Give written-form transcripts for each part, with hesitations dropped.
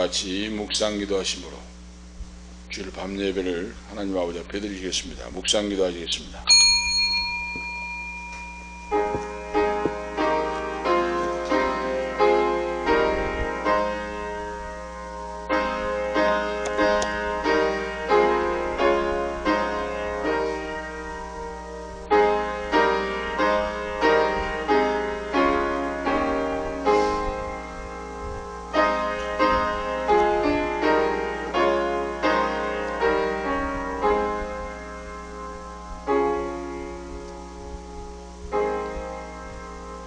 같이 묵상기도 하심으로 주일 밤 예배를 하나님 아버지 앞에 드리겠습니다. 묵상기도 하시겠습니다.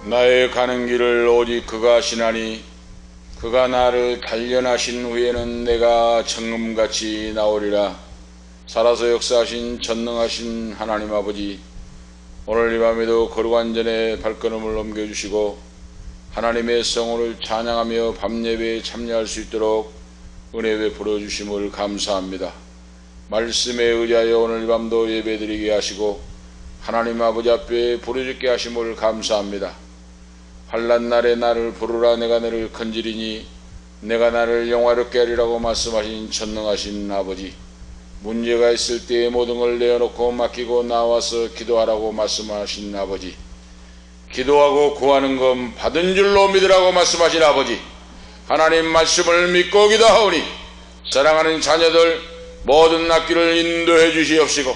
나의 가는 길을 오직 그가 아시나니 그가 나를 단련하신 후에는 내가 정금같이 나오리라. 살아서 역사하신 전능하신 하나님 아버지, 오늘 이 밤에도 거룩한 전에 발걸음을 옮겨주시고 하나님의 성호를 찬양하며 밤예배에 참여할 수 있도록 은혜 베풀어 주심을 감사합니다. 말씀에 의지하여 오늘 이 밤도 예배드리게 하시고 하나님 아버지 앞에 부르짖게 하심을 감사합니다. 환난 날에 나를 부르라. 내가 너를 건지리니 내가 나를 영화롭게 하리라고 말씀하신 전능하신 아버지, 문제가 있을 때에 모든 걸 내어놓고 맡기고 나와서 기도하라고 말씀하신 아버지, 기도하고 구하는 건 받은 줄로 믿으라고 말씀하신 아버지, 하나님 말씀을 믿고 기도하오니 사랑하는 자녀들 모든 낫기를 인도해 주시옵시고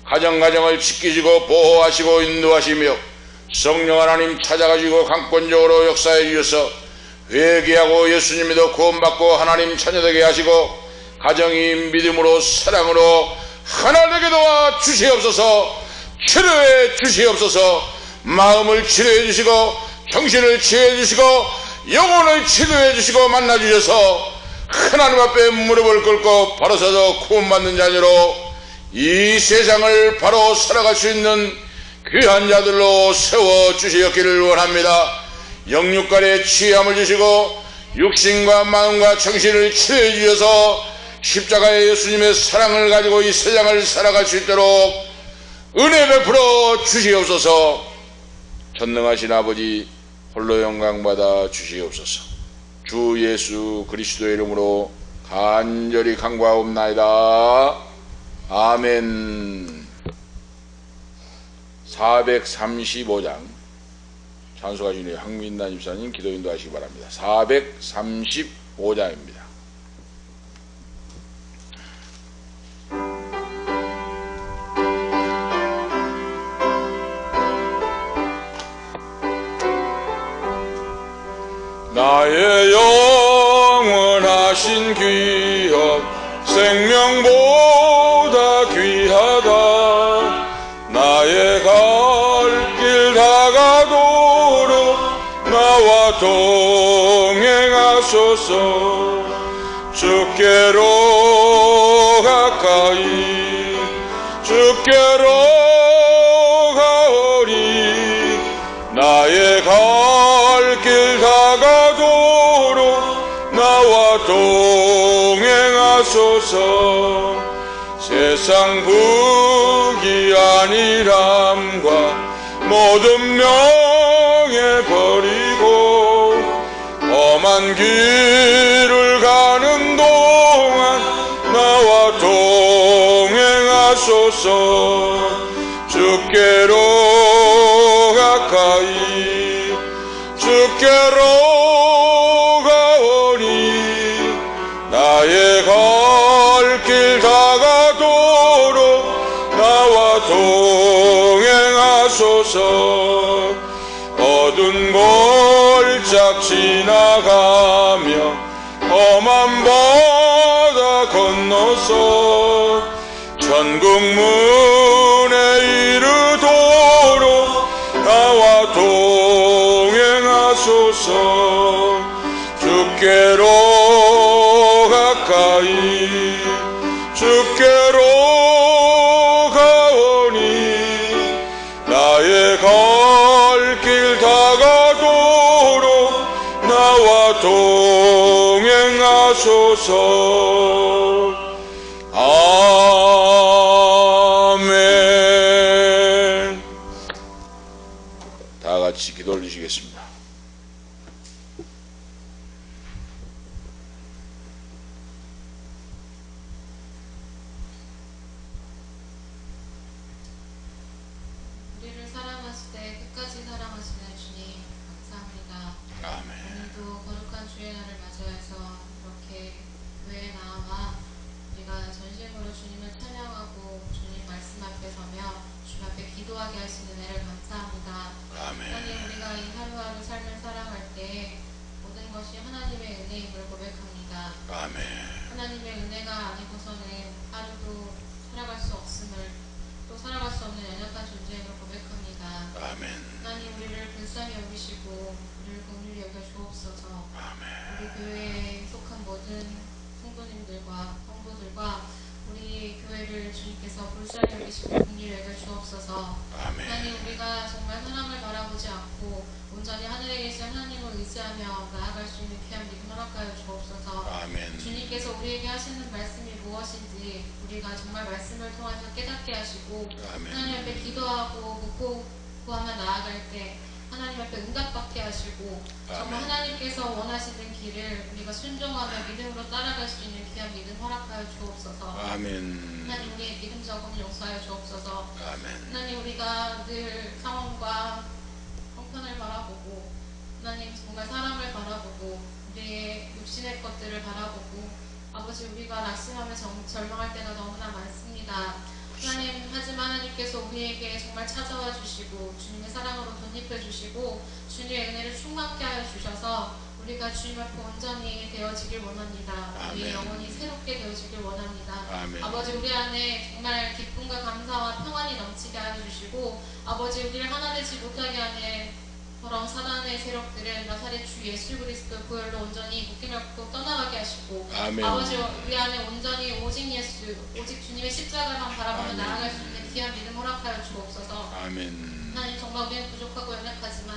가정을 지키시고 보호하시고 인도하시며 성령 하나님 찾아가시고 강권적으로 역사해 주셔서 회개하고 예수님 믿어 구원받고 하나님 자녀되게 하시고 가정이 믿음으로 사랑으로 하나 되게 도와 주시옵소서. 치료해 주시옵소서. 마음을 치료해 주시고 정신을 치료해 주시고 영혼을 치료해 주시고 만나 주셔서 하나님 앞에 무릎을 꿇고 바로 서서 구원받는 자녀로 이 세상을 바로 살아갈 수 있는 귀한 자들로 세워주시었기를 원합니다. 영육간에 취함을 주시고 육신과 마음과 정신을 치료해 주셔서 십자가의 예수님의 사랑을 가지고 이 세상을 살아갈 수 있도록 은혜 베풀어 주시옵소서. 전능하신 아버지 홀로 영광받아 주시옵소서. 주 예수 그리스도의 이름으로 간절히 간구하옵나이다. 아멘. 435장 찬송하시는 황민단 집사님 기도인도 하시기 바랍니다. 435장입니다. 나의 영원하신 귀한 생명보다 귀하다. 나의 갈 길 다가도록 나와 동행하소서. 주께로 가까이 주께로 가오리. 나의 갈 길 다가도록 나와 동행하소서. 세상 부귀 안일함과 모든 명예 버리고 험한 길을 가는 동안 나와 동행하소서. 주께로 가까이 주께로 가오니 나의 갈 길 다가도록 나와 동행하소서. 어두운 골짝 지나가며 험한 바다 건너서 천국 문에 이르도록 나와 동행하소서. 주께로 가까이 주께로 가오니 나의 갈 길 다가도록 나와 동행하소서. 아멘. 다 같이 기도 올리시겠습니다. 울산에 계시고 국리를 여겨 주옵소서. 아멘. 하나님, 우리가 정말 사람을 바라보지 않고 온전히 하늘에 계신 하나님을 의지하며 나아갈 수 있는 귀한 믿음 허락하여 주옵소서. 아멘. 주님께서 우리에게 하시는 말씀이 무엇인지 우리가 정말 말씀을 통해서 깨닫게 하시고 아멘. 하나님 앞에 기도하고 묻고 구하며 나아갈 때 하나님 앞에 응답받게 하시고 정말 아멘. 하나님께서 원하시는 길을 우리가 순종하며 믿음으로 따라갈 수 있는 귀한 믿음 허락하여 주옵소서. 아멘. 하나님, 우리의 믿음 적음 용서하여 주옵소서. 아멘. 하나님, 우리가 늘 상황과 형편을 바라보고 하나님 정말 사람을 바라보고 우리의 육신의 것들을 바라보고 아버지, 우리가 낙심하며 절망할 때가 너무나 많습니다. 하나님, 하지만 하나님께서 우리에게 정말 찾아와 주시고 주님의 사랑으로 덧입혀 주시고 주님의 은혜를 충만케 하여 주셔서 우리가 주님 앞에 온전히 되어지길 원합니다. 우리의 아멘. 영혼이 새롭게 되어지길 원합니다. 아멘. 아버지, 우리 안에 정말 기쁨과 감사와 평안이 넘치게 하여 주시고 아버지, 우리를 하나 되지 못하게 하는 그런 사단의 세력들을 나사렛 주 예수 그리스도 보혈로 온전히 묶임없고 떠나가게 하시고 아멘. 아버지, 우리 안에 온전히 오직 예수, 오직 주님의 십자가만 바라보며 아멘. 나아갈 수 있는 귀한 믿음 허락하여 주옵소서. 아멘. 하나님, 정말 우리는 부족하고 연약하지만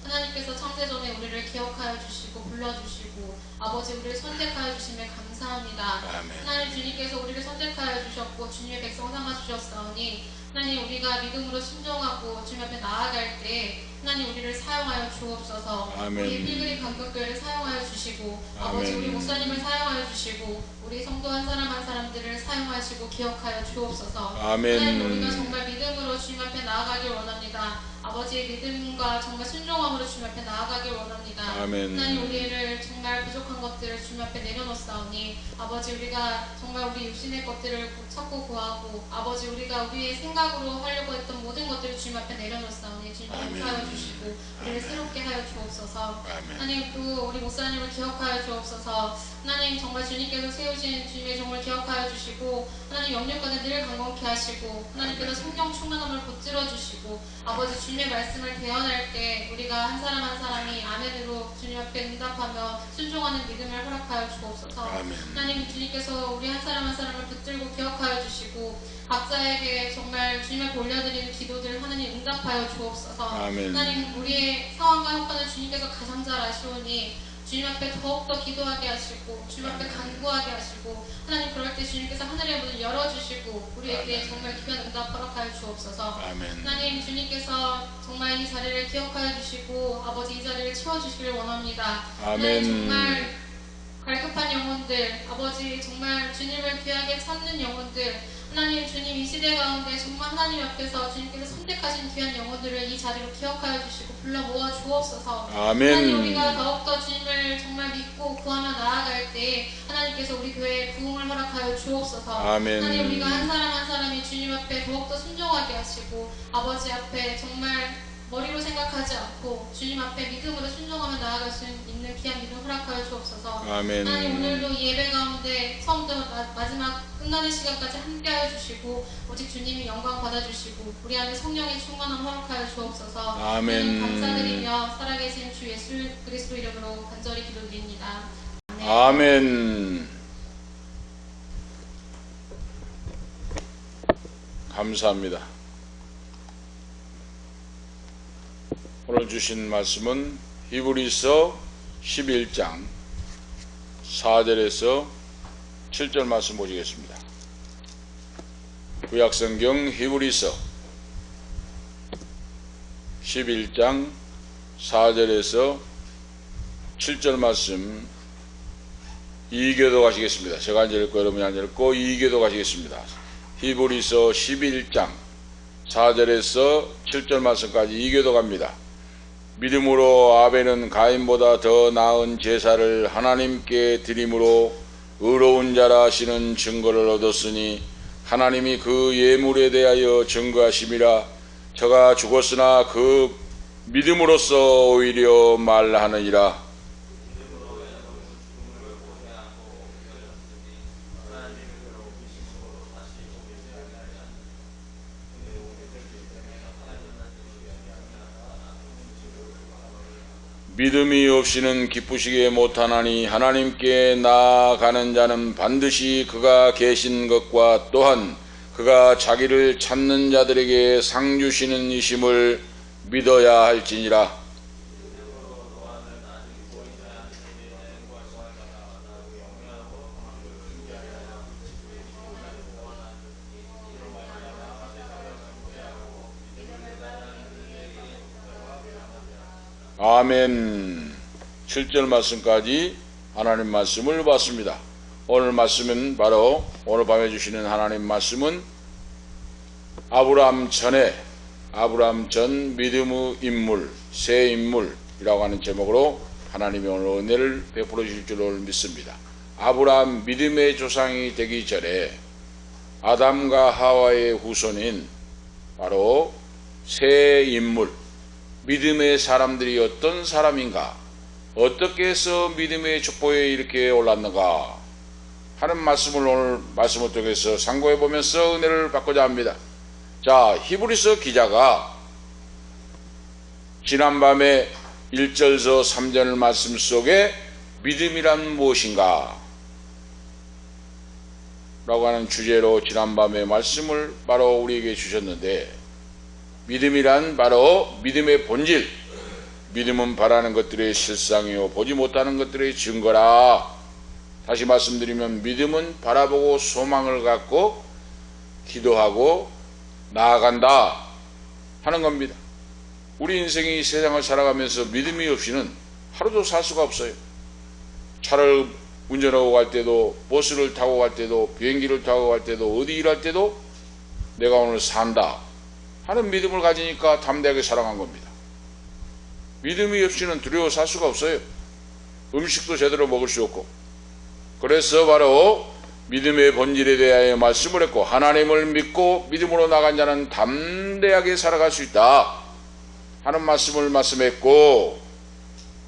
하나님께서 창세전에 우리를 기억하여 주시고 불러주시고 아버지, 우리를 선택하여 주심에 감사합니다. 아멘. 하나님, 주님께서 우리를 선택하여 주셨고 주님의 백성 삼아 주셨사오니 하나님, 우리가 믿음으로 순종하고 주님 앞에 나아갈 때 하나님, 우리를 사용하여 주옵소서. 아멘. 우리 필그림 감격교회를 사용하여 주시고 아버지, 아멘. 우리 목사님을 사용하여 주시고 우리 성도 한 사람 한 사람들을 사용하시고 기억하여 주옵소서. 아멘. 하나님, 우리가 정말 믿음으로 주님 앞에 나아가길 원합니다. 아버지의 믿음과 정말 순종함으로 주님 앞에 나아가길 원합니다. 아멘. 하나님, 우리를 정말 부족한 것들을 주님 앞에 내려놓사오니 아버지, 우리가 정말 우리 육신의 것들을 찾고 구하고 아버지, 우리가 우리의 생각으로 하려고 했던 모든 것들을 주님 앞에 내려놓사오니 주님 용서하여 주시고 우리를 새롭게 하여 주옵소서. 아멘. 하나님, 또 우리 목사님을 기억하여 주옵소서. 하나님, 정말 주님께서 세우신 주님의 종을 기억하여 주시고 하나님, 영육간에 늘 강건케 하시고 하나님께서 성령 충만함을 붙들어 주시고 아버지, 주님의 말씀을 대언할 때 우리가 한 사람 한 사람이 아멘으로 주님 앞에 응답하며 순종하는 믿음을 허락하여 주옵소서. 아멘. 하나님, 주님께서 우리 한 사람 한 사람을 붙들고 기억하여 주시고 각자에게 정말 주님 앞에 올려드리는 기도들 하나님 응답하여 주옵소서. 아멘. 하나님, 우리의 상황과 형편을 주님께서 가장 잘 아시오니 주님 앞에 더욱더 기도하게 하시고 주님 앞에 간구하게 하시고 하나님, 그럴 때 주님께서 하늘의 문을 열어주시고 우리에게 아멘. 정말 귀한 응답 허락하여 주옵소서. 아멘. 하나님, 주님께서 정말 이 자리를 기억하여 주시고 아버지, 이 자리를 채워주시기를 원합니다. 아멘. 하나님, 정말 갈급한 영혼들 아버지, 정말 주님을 귀하게 찾는 영혼들 하나님, 주님 이 시대 가운데 정말 하나님 앞에서 주님께서 선택하신 귀한 영혼들을 이 자리로 기억하여 주시고 불러 모아 주옵소서. 아멘. 하나님, 우리가 더욱더 주님을 정말 믿고 구하며 나아갈 때 하나님께서 우리 교회에 부흥을 허락하여 주옵소서. 아멘. 하나님, 우리가 한 사람 한 사람이 주님 앞에 더욱더 순종하게 하시고 아버지 앞에 정말 머리로 생각하지 않고 주님 앞에 믿음으로 순종하며 나아갈 수 있는 귀한 믿음 허락하여 주옵소서. 아멘. 하나님, 오늘도 이 예배 가운데 처음부터 마지막 끝나는 시간까지 함께하여 주시고 오직 주님이 영광 받아주시고 우리 안에 성령의 충만함 허락하여 주옵소서. 아멘. 하나님, 감사드리며 살아계신 주 예수 그리스도 이름으로 간절히 기도드립니다. 아멘. 아멘. 감사합니다. 오늘 주신 말씀은 히브리서 11장 4절에서 7절 말씀 보시겠습니다. 구약성경 히브리서 11장 4절에서 7절 말씀 이교도 가시겠습니다. 제가 안 읽고 여러분이 안 읽고 이교도 가시겠습니다. 히브리서 11장 4절에서 7절 말씀까지 이교도 갑니다. 믿음으로 아벨은 가인보다 더 나은 제사를 하나님께 드림으로 의로운 자라 하시는 증거를 얻었으니 하나님이 그 예물에 대하여 증거하심이라. 저가 죽었으나 그 믿음으로써 오히려 말하느니라. 믿음이 없이는 기쁘시게 못하나니 하나님께 나아가는 자는 반드시 그가 계신 것과 또한 그가 자기를 찾는 자들에게 상 주시는 이심을 믿어야 할지니라. 아멘. 7절 말씀까지 하나님 말씀을 봤습니다. 오늘 말씀은 바로 오늘 밤에 주시는 하나님 말씀은 아브라함 전 믿음의 인물, 새 인물이라고 하는 제목으로 하나님이 오늘 은혜를 베풀어 주실 줄을 믿습니다. 아브라함 믿음의 조상이 되기 전에 아담과 하와의 후손인 바로 새 인물, 믿음의 사람들이 어떤 사람인가, 어떻게 해서 믿음의 족보에 이렇게 올랐는가 하는 말씀을 오늘 말씀을 통해서 상고해 보면서 은혜를 받고자 합니다. 자, 히브리서 기자가 지난밤에 1절서 3절 말씀 속에 믿음이란 무엇인가 라고 하는 주제로 지난밤에 말씀을 바로 우리에게 주셨는데, 믿음이란 바로 믿음의 본질, 믿음은 바라는 것들의 실상이요 보지 못하는 것들의 증거라. 다시 말씀드리면 믿음은 바라보고 소망을 갖고 기도하고 나아간다 하는 겁니다. 우리 인생이 세상을 살아가면서 믿음이 없이는 하루도 살 수가 없어요. 차를 운전하고 갈 때도, 버스를 타고 갈 때도, 비행기를 타고 갈 때도, 어디 일할 때도 내가 오늘 산다 하는 믿음을 가지니까 담대하게 살아간 겁니다. 믿음이 없이는 두려워 살 수가 없어요. 음식도 제대로 먹을 수 없고. 그래서 바로 믿음의 본질에 대하여 말씀을 했고, 하나님을 믿고 믿음으로 나간 자는 담대하게 살아갈 수 있다 하는 말씀을 말씀했고,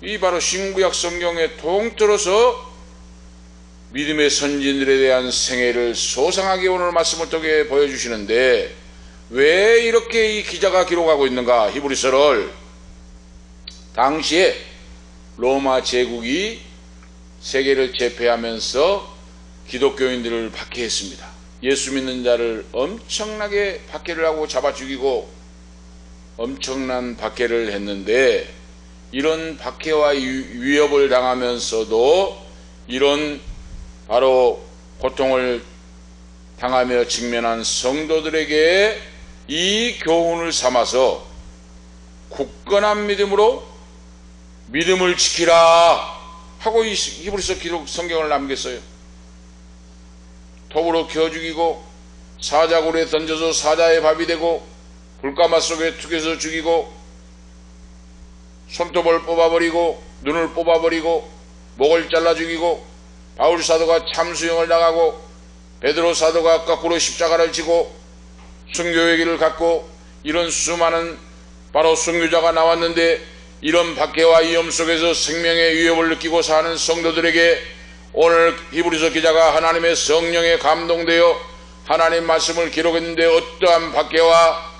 이 바로 신구약 성경에 통틀어서 믿음의 선진들에 대한 생애를 소상하게 오늘 말씀을 통해 보여주시는데, 왜 이렇게 이 기자가 기록하고 있는가? 히브리서를 당시에 로마 제국이 세계를 제패하면서 기독교인들을 박해했습니다. 예수 믿는 자를 엄청나게 박해를 하고 잡아 죽이고 엄청난 박해를 했는데, 이런 박해와 위협을 당하면서도 이런 바로 고통을 당하며 직면한 성도들에게 이 교훈을 삼아서 굳건한 믿음으로 믿음을 지키라 하고 이 히브리서 기록 성경을 남겼어요. 톱으로 켜 죽이고 사자굴에 던져서 사자의 밥이 되고 불가마 속에 툭에서 죽이고 손톱을 뽑아버리고 눈을 뽑아버리고 목을 잘라 죽이고 바울 사도가 참수형을 당하고 베드로 사도가 거꾸로 십자가를 지고 순교의 길을 갖고 이런 수많은 바로 순교자가 나왔는데, 이런 박해와 위험 속에서 생명의 위협을 느끼고 사는 성도들에게 오늘 히브리서 기자가 하나님의 성령에 감동되어 하나님 말씀을 기록했는데, 어떠한 박해와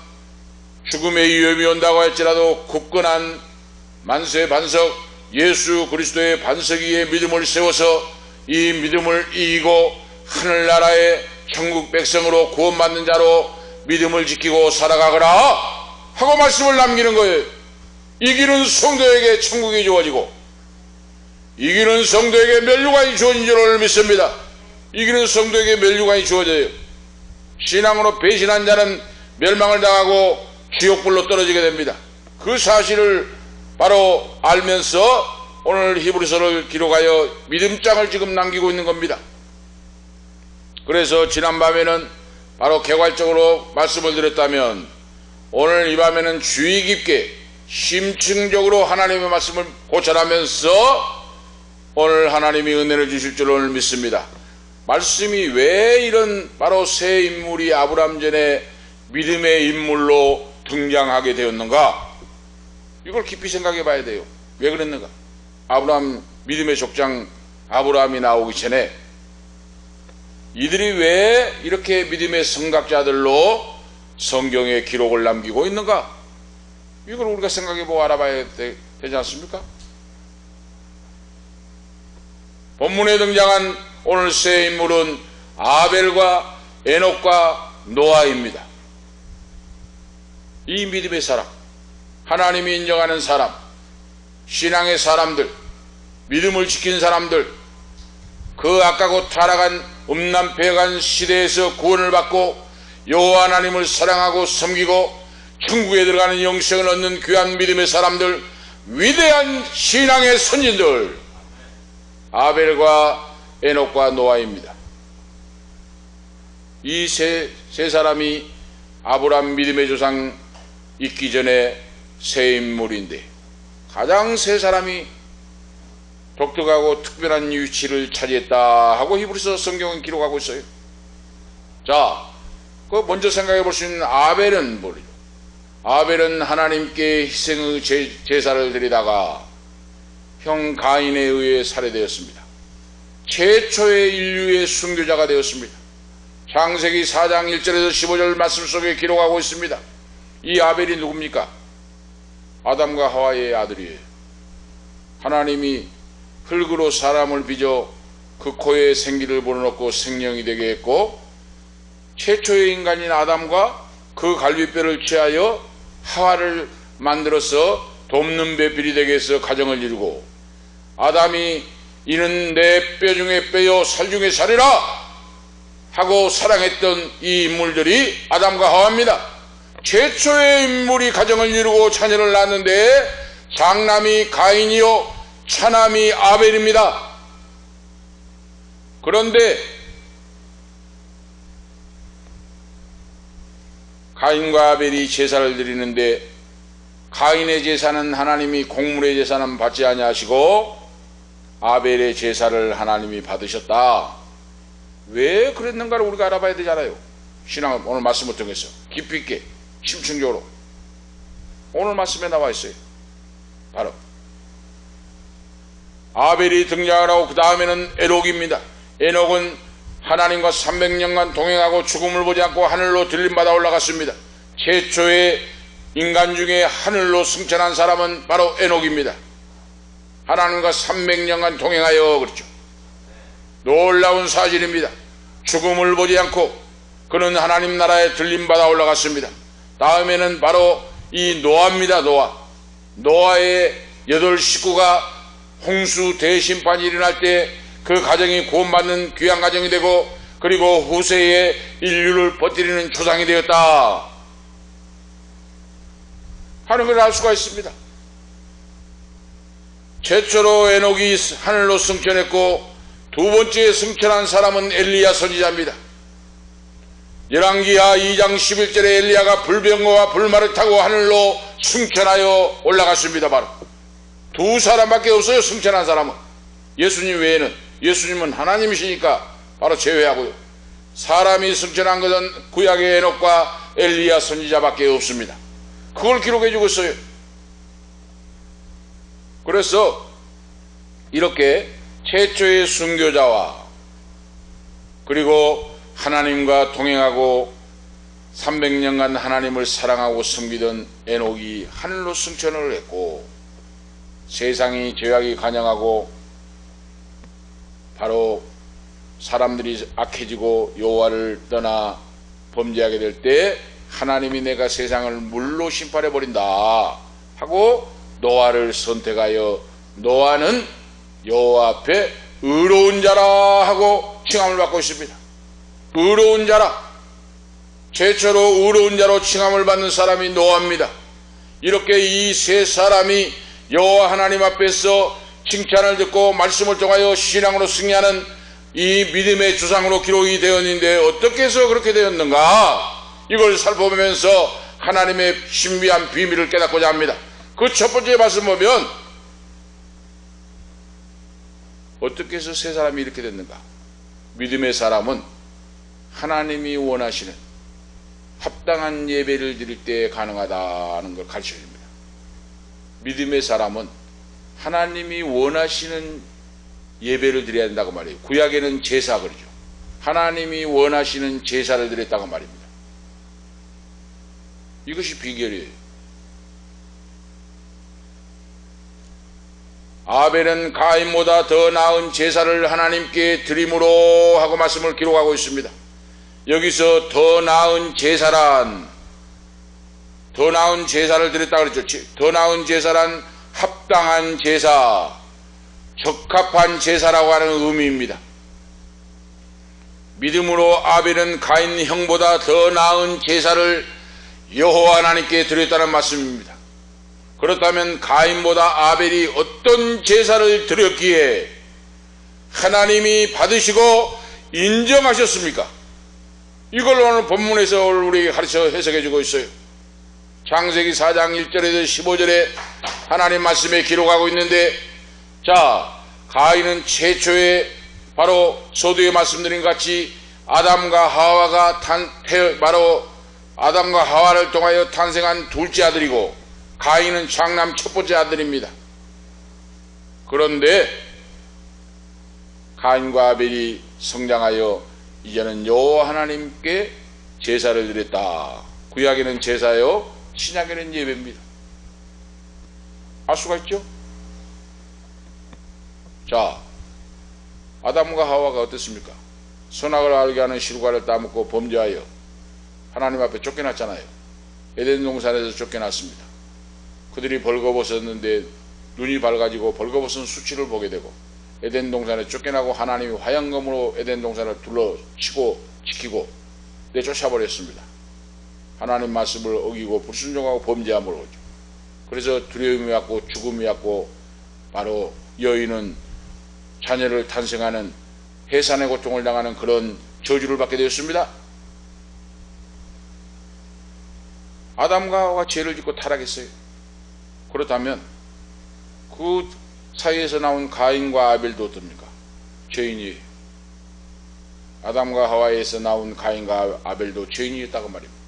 죽음의 위협이 온다고 할지라도 굳건한 만세 반석 예수 그리스도의 반석 위에 믿음을 세워서 이 믿음을 이기고 하늘나라의 천국 백성으로 구원받는 자로 믿음을 지키고 살아가거라 하고 말씀을 남기는 거예요. 이기는 성도에게 천국이 주어지고 이기는 성도에게 면류관이 주어진 줄을 믿습니다. 이기는 성도에게 면류관이 주어져요. 신앙으로 배신한 자는 멸망을 당하고 지옥불로 떨어지게 됩니다. 그 사실을 바로 알면서 오늘 히브리서를 기록하여 믿음장을 지금 남기고 있는 겁니다. 그래서 지난밤에는 바로 개괄적으로 말씀을 드렸다면, 오늘 이 밤에는 주의 깊게 심층적으로 하나님의 말씀을 고찰하면서 오늘 하나님이 은혜를 주실 줄을 믿습니다. 말씀이 왜 이런 바로 새 인물이 아브라함 전에 믿음의 인물로 등장하게 되었는가? 이걸 깊이 생각해 봐야 돼요. 왜 그랬는가? 아브라함 믿음의 족장 아브라함이 나오기 전에 이들이 왜 이렇게 믿음의 성각자들로 성경에 기록을 남기고 있는가? 이걸 우리가 생각해보고 알아봐야 되지 않습니까? 본문에 등장한 오늘 새 인물은 아벨과 에녹과 노아입니다. 이 믿음의 사람, 하나님이 인정하는 사람, 신앙의 사람들, 믿음을 지킨 사람들, 그 악하고 타락한 음란패간 시대에서 구원을 받고 여호와 하나님을 사랑하고 섬기고 천국에 들어가는 영생을 얻는 귀한 믿음의 사람들, 위대한 신앙의 선진들, 아벨과 에녹과 노아입니다. 이 세 사람이 아브라함 믿음의 조상 있기 전에 새 인물인데, 가장 세 사람이 독특하고 특별한 위치를 차지했다 하고 히브리서 성경은 기록하고 있어요. 자, 그 먼저 생각해 볼 수 있는 아벨은 뭐죠? 아벨은 하나님께 희생의 제사를 드리다가 형 가인에 의해 살해되었습니다. 최초의 인류의 순교자가 되었습니다. 창세기 4장 1절에서 15절 말씀 속에 기록하고 있습니다. 이 아벨이 누굽니까? 아담과 하와의 아들이에요. 하나님이 흙으로 사람을 빚어 그 코에 생기를 불어넣고 생명이 되게 했고, 최초의 인간인 아담과 그 갈비뼈를 취하여 하와를 만들어서 돕는 배필이 되게 해서 가정을 이루고, 아담이 이는 내 뼈 중에 뼈요 살 중에 살이라 하고 사랑했던 이 인물들이 아담과 하와입니다. 최초의 인물이 가정을 이루고 자녀를 낳았는데 장남이 가인이요 차남이 아벨입니다. 그런데 가인과 아벨이 제사를 드리는데, 가인의 제사는 하나님이 공물의 제사는 받지 아니하시고 아벨의 제사를 하나님이 받으셨다. 왜 그랬는가를 우리가 알아봐야 되잖아요. 신앙은 오늘 말씀을 통해서 깊이 있게 심층적으로 오늘 말씀에 나와 있어요. 바로 아벨이 등장을 하고 그 다음에는 에녹입니다. 에녹은 하나님과 300년간 동행하고 죽음을 보지 않고 하늘로 들림받아 올라갔습니다. 최초의 인간 중에 하늘로 승천한 사람은 바로 에녹입니다. 하나님과 300년간 동행하여, 그렇죠. 놀라운 사실입니다. 죽음을 보지 않고 그는 하나님 나라에 들림받아 올라갔습니다. 다음에는 바로 이 노아입니다. 노아의 8 식구가 홍수 대심판이 일어날 때 그 가정이 구원받는 귀한 가정이 되고, 그리고 후세의 인류를 버티는 조상이 되었다 하는 걸 알 수가 있습니다. 최초로 에녹이 하늘로 승천했고, 두 번째 승천한 사람은 엘리야 선지자입니다. 열왕기하 2장 11절에 엘리야가 불병거와 불말을 타고 하늘로 승천하여 올라갔습니다. 바로 두 사람밖에 없어요. 승천한 사람은 예수님 외에는. 예수님은 하나님이시니까 바로 제외하고요. 사람이 승천한 것은 구약의 에녹과 엘리야 선지자밖에 없습니다. 그걸 기록해 주고 있어요. 그래서 이렇게 최초의 순교자와 그리고 하나님과 동행하고 300년간 하나님을 사랑하고 섬기던 에녹이 하늘로 승천을 했고, 세상이 죄악이 간영하고 바로 사람들이 악해지고 여호와를 떠나 범죄하게 될 때 하나님이 내가 세상을 물로 심판해 버린다 하고 노아를 선택하여, 노아는 여호와 앞에 의로운 자라 하고 칭함을 받고 있습니다. 의로운 자라, 최초로 의로운 자로 칭함을 받는 사람이 노아입니다. 이렇게 이 세 사람이 여호와 하나님 앞에서 칭찬을 듣고 말씀을 통하여 신앙으로 승리하는 이 믿음의 주상으로 기록이 되었는데, 어떻게 해서 그렇게 되었는가, 이걸 살펴보면서 하나님의 신비한 비밀을 깨닫고자 합니다. 그 첫 번째 말씀 보면 어떻게 해서 세 사람이 이렇게 됐는가. 믿음의 사람은 하나님이 원하시는 합당한 예배를 드릴 때 가능하다는 걸 가르쳐줍니다. 믿음의 사람은 하나님이 원하시는 예배를 드려야 된다고 말해요. 구약에는 제사 그러죠. 하나님이 원하시는 제사를 드렸다고 말입니다. 이것이 비결이에요. 아벨은 가인보다 더 나은 제사를 하나님께 드림으로 하고 말씀을 기록하고 있습니다. 여기서 더 나은 제사란, 더 나은 제사를 드렸다 그랬죠. 더 나은 제사란 합당한 제사, 적합한 제사라고 하는 의미입니다. 믿음으로 아벨은 가인 형보다 더 나은 제사를 여호와 하나님께 드렸다는 말씀입니다. 그렇다면 가인보다 아벨이 어떤 제사를 드렸기에 하나님이 받으시고 인정하셨습니까? 이걸 오늘 본문에서 우리에게 가르쳐 해석해 주고 있어요. 창세기 4장 1절에서 15절에 하나님 말씀에 기록하고 있는데, 자, 가인은 최초에 바로 서두에 말씀드린 것 같이 아담과 하와를 통하여 탄생한 둘째 아들이고, 가인은 장남 첫 번째 아들입니다. 그런데 가인과 아벨이 성장하여 이제는 여호와 하나님께 제사를 드렸다. 구약에는 제사요, 신약에는 예배입니다. 알 수가 있죠? 자, 아담과 하와가 어땠습니까? 선악을 알게 하는 실과를 따먹고 범죄하여 하나님 앞에 쫓겨났잖아요. 에덴 동산에서 쫓겨났습니다. 그들이 벌거벗었는데 눈이 밝아지고 벌거벗은 수치를 보게 되고 에덴 동산에 쫓겨나고 하나님이 화양검으로 에덴 동산을 둘러치고 지키고 내쫓아버렸습니다. 하나님 말씀을 어기고 불순종하고 범죄함으로. 그래서 두려움이 왔고 죽음이 왔고 바로 여인은 자녀를 탄생하는 해산의 고통을 당하는 그런 저주를 받게 되었습니다. 아담과 하와가 죄를 짓고 타락했어요. 그렇다면 그 사이에서 나온 가인과 아벨도 어떻습니까? 죄인이에요. 아담과 하와에서 나온 가인과 아벨도 죄인이었다고 말입니다.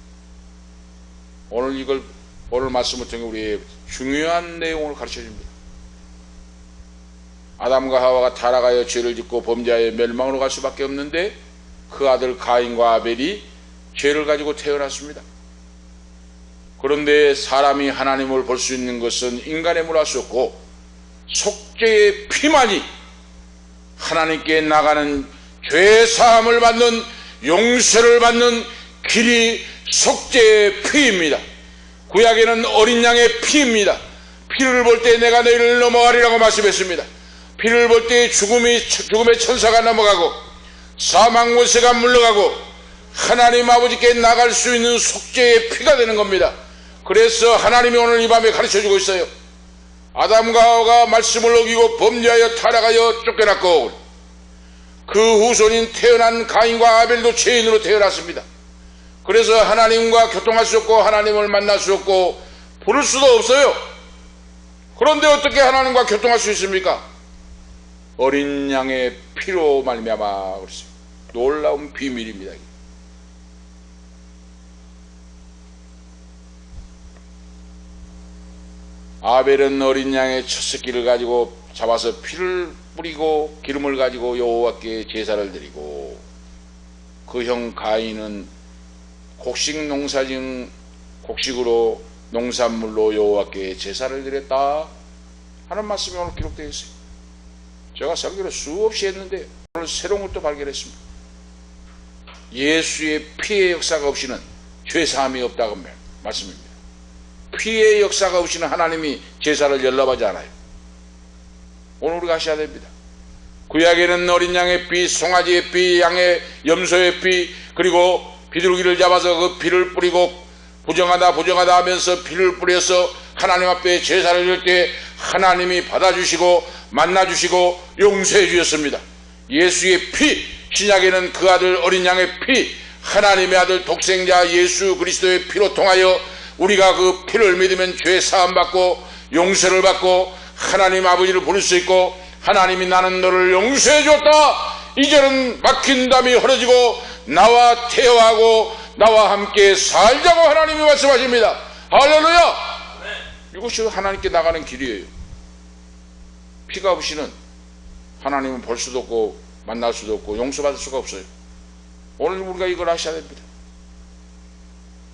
오늘 말씀을 통해 우리의 중요한 내용을 가르쳐 줍니다. 아담과 하와가 타락하여 죄를 짓고 범죄하여 멸망으로 갈 수밖에 없는데 그 아들 가인과 아벨이 죄를 가지고 태어났습니다. 그런데 사람이 하나님을 볼 수 있는 것은 인간의 물 알 수 없고 속죄의 피만이 하나님께 나가는 죄 사함을 받는 용서를 받는 길이 속죄의 피입니다. 구약에는 어린 양의 피입니다. 피를 볼 때 내가 너희를 넘어가리라고 말씀했습니다. 피를 볼 때 죽음의 천사가 넘어가고 사망 권세가 물러가고 하나님 아버지께 나갈 수 있는 속죄의 피가 되는 겁니다. 그래서 하나님이 오늘 이 밤에 가르쳐주고 있어요. 아담과 하와가 말씀을 어기고 범죄하여 타락하여 쫓겨났고 그 후손인 태어난 가인과 아벨도 죄인으로 태어났습니다. 그래서 하나님과 교통할 수 없고 하나님을 만날 수 없고 부를 수도 없어요. 그런데 어떻게 하나님과 교통할 수 있습니까? 어린 양의 피로 말미암아 그랬어요. 놀라운 비밀입니다. 아벨은 어린 양의 첫 새끼를 가지고 잡아서 피를 뿌리고 기름을 가지고 여호와께 제사를 드리고 그 형 가인은 곡식으로 농산물로 여호와께 제사를 드렸다 하는 말씀이 오늘 기록되어 있어요. 제가 설교를 수없이 했는데 오늘 새로운 것도 발견했습니다. 예수의 피의 역사가 없이는 죄사함이 없다고 말씀입니다. 피의 역사가 없이는 하나님이 제사를 연락하지 않아요. 오늘 우리가 하셔야 됩니다. 구약에는 어린 양의 피, 송아지의 피, 양의 염소의 피, 그리고 비둘기를 잡아서 그 피를 뿌리고 부정하다 하면서 피를 뿌려서 하나님 앞에 제사를 드릴 때 하나님이 받아주시고 만나주시고 용서해 주셨습니다. 예수의 피, 신약에는 그 아들 어린 양의 피, 하나님의 아들 독생자 예수 그리스도의 피로 통하여 우리가 그 피를 믿으면 죄 사함 받고 용서를 받고 하나님 아버지를 부를 수 있고 하나님이 나는 너를 용서해 줬다. 이제는 막힌 담이 흐려지고 나와 태어하고 나와 함께 살자고 하나님이 말씀하십니다. 할렐루야. 이것이 하나님께 나가는 길이에요. 피가 없이는 하나님은 볼 수도 없고 만날 수도 없고 용서받을 수가 없어요. 오늘 우리가 이걸 하셔야 됩니다.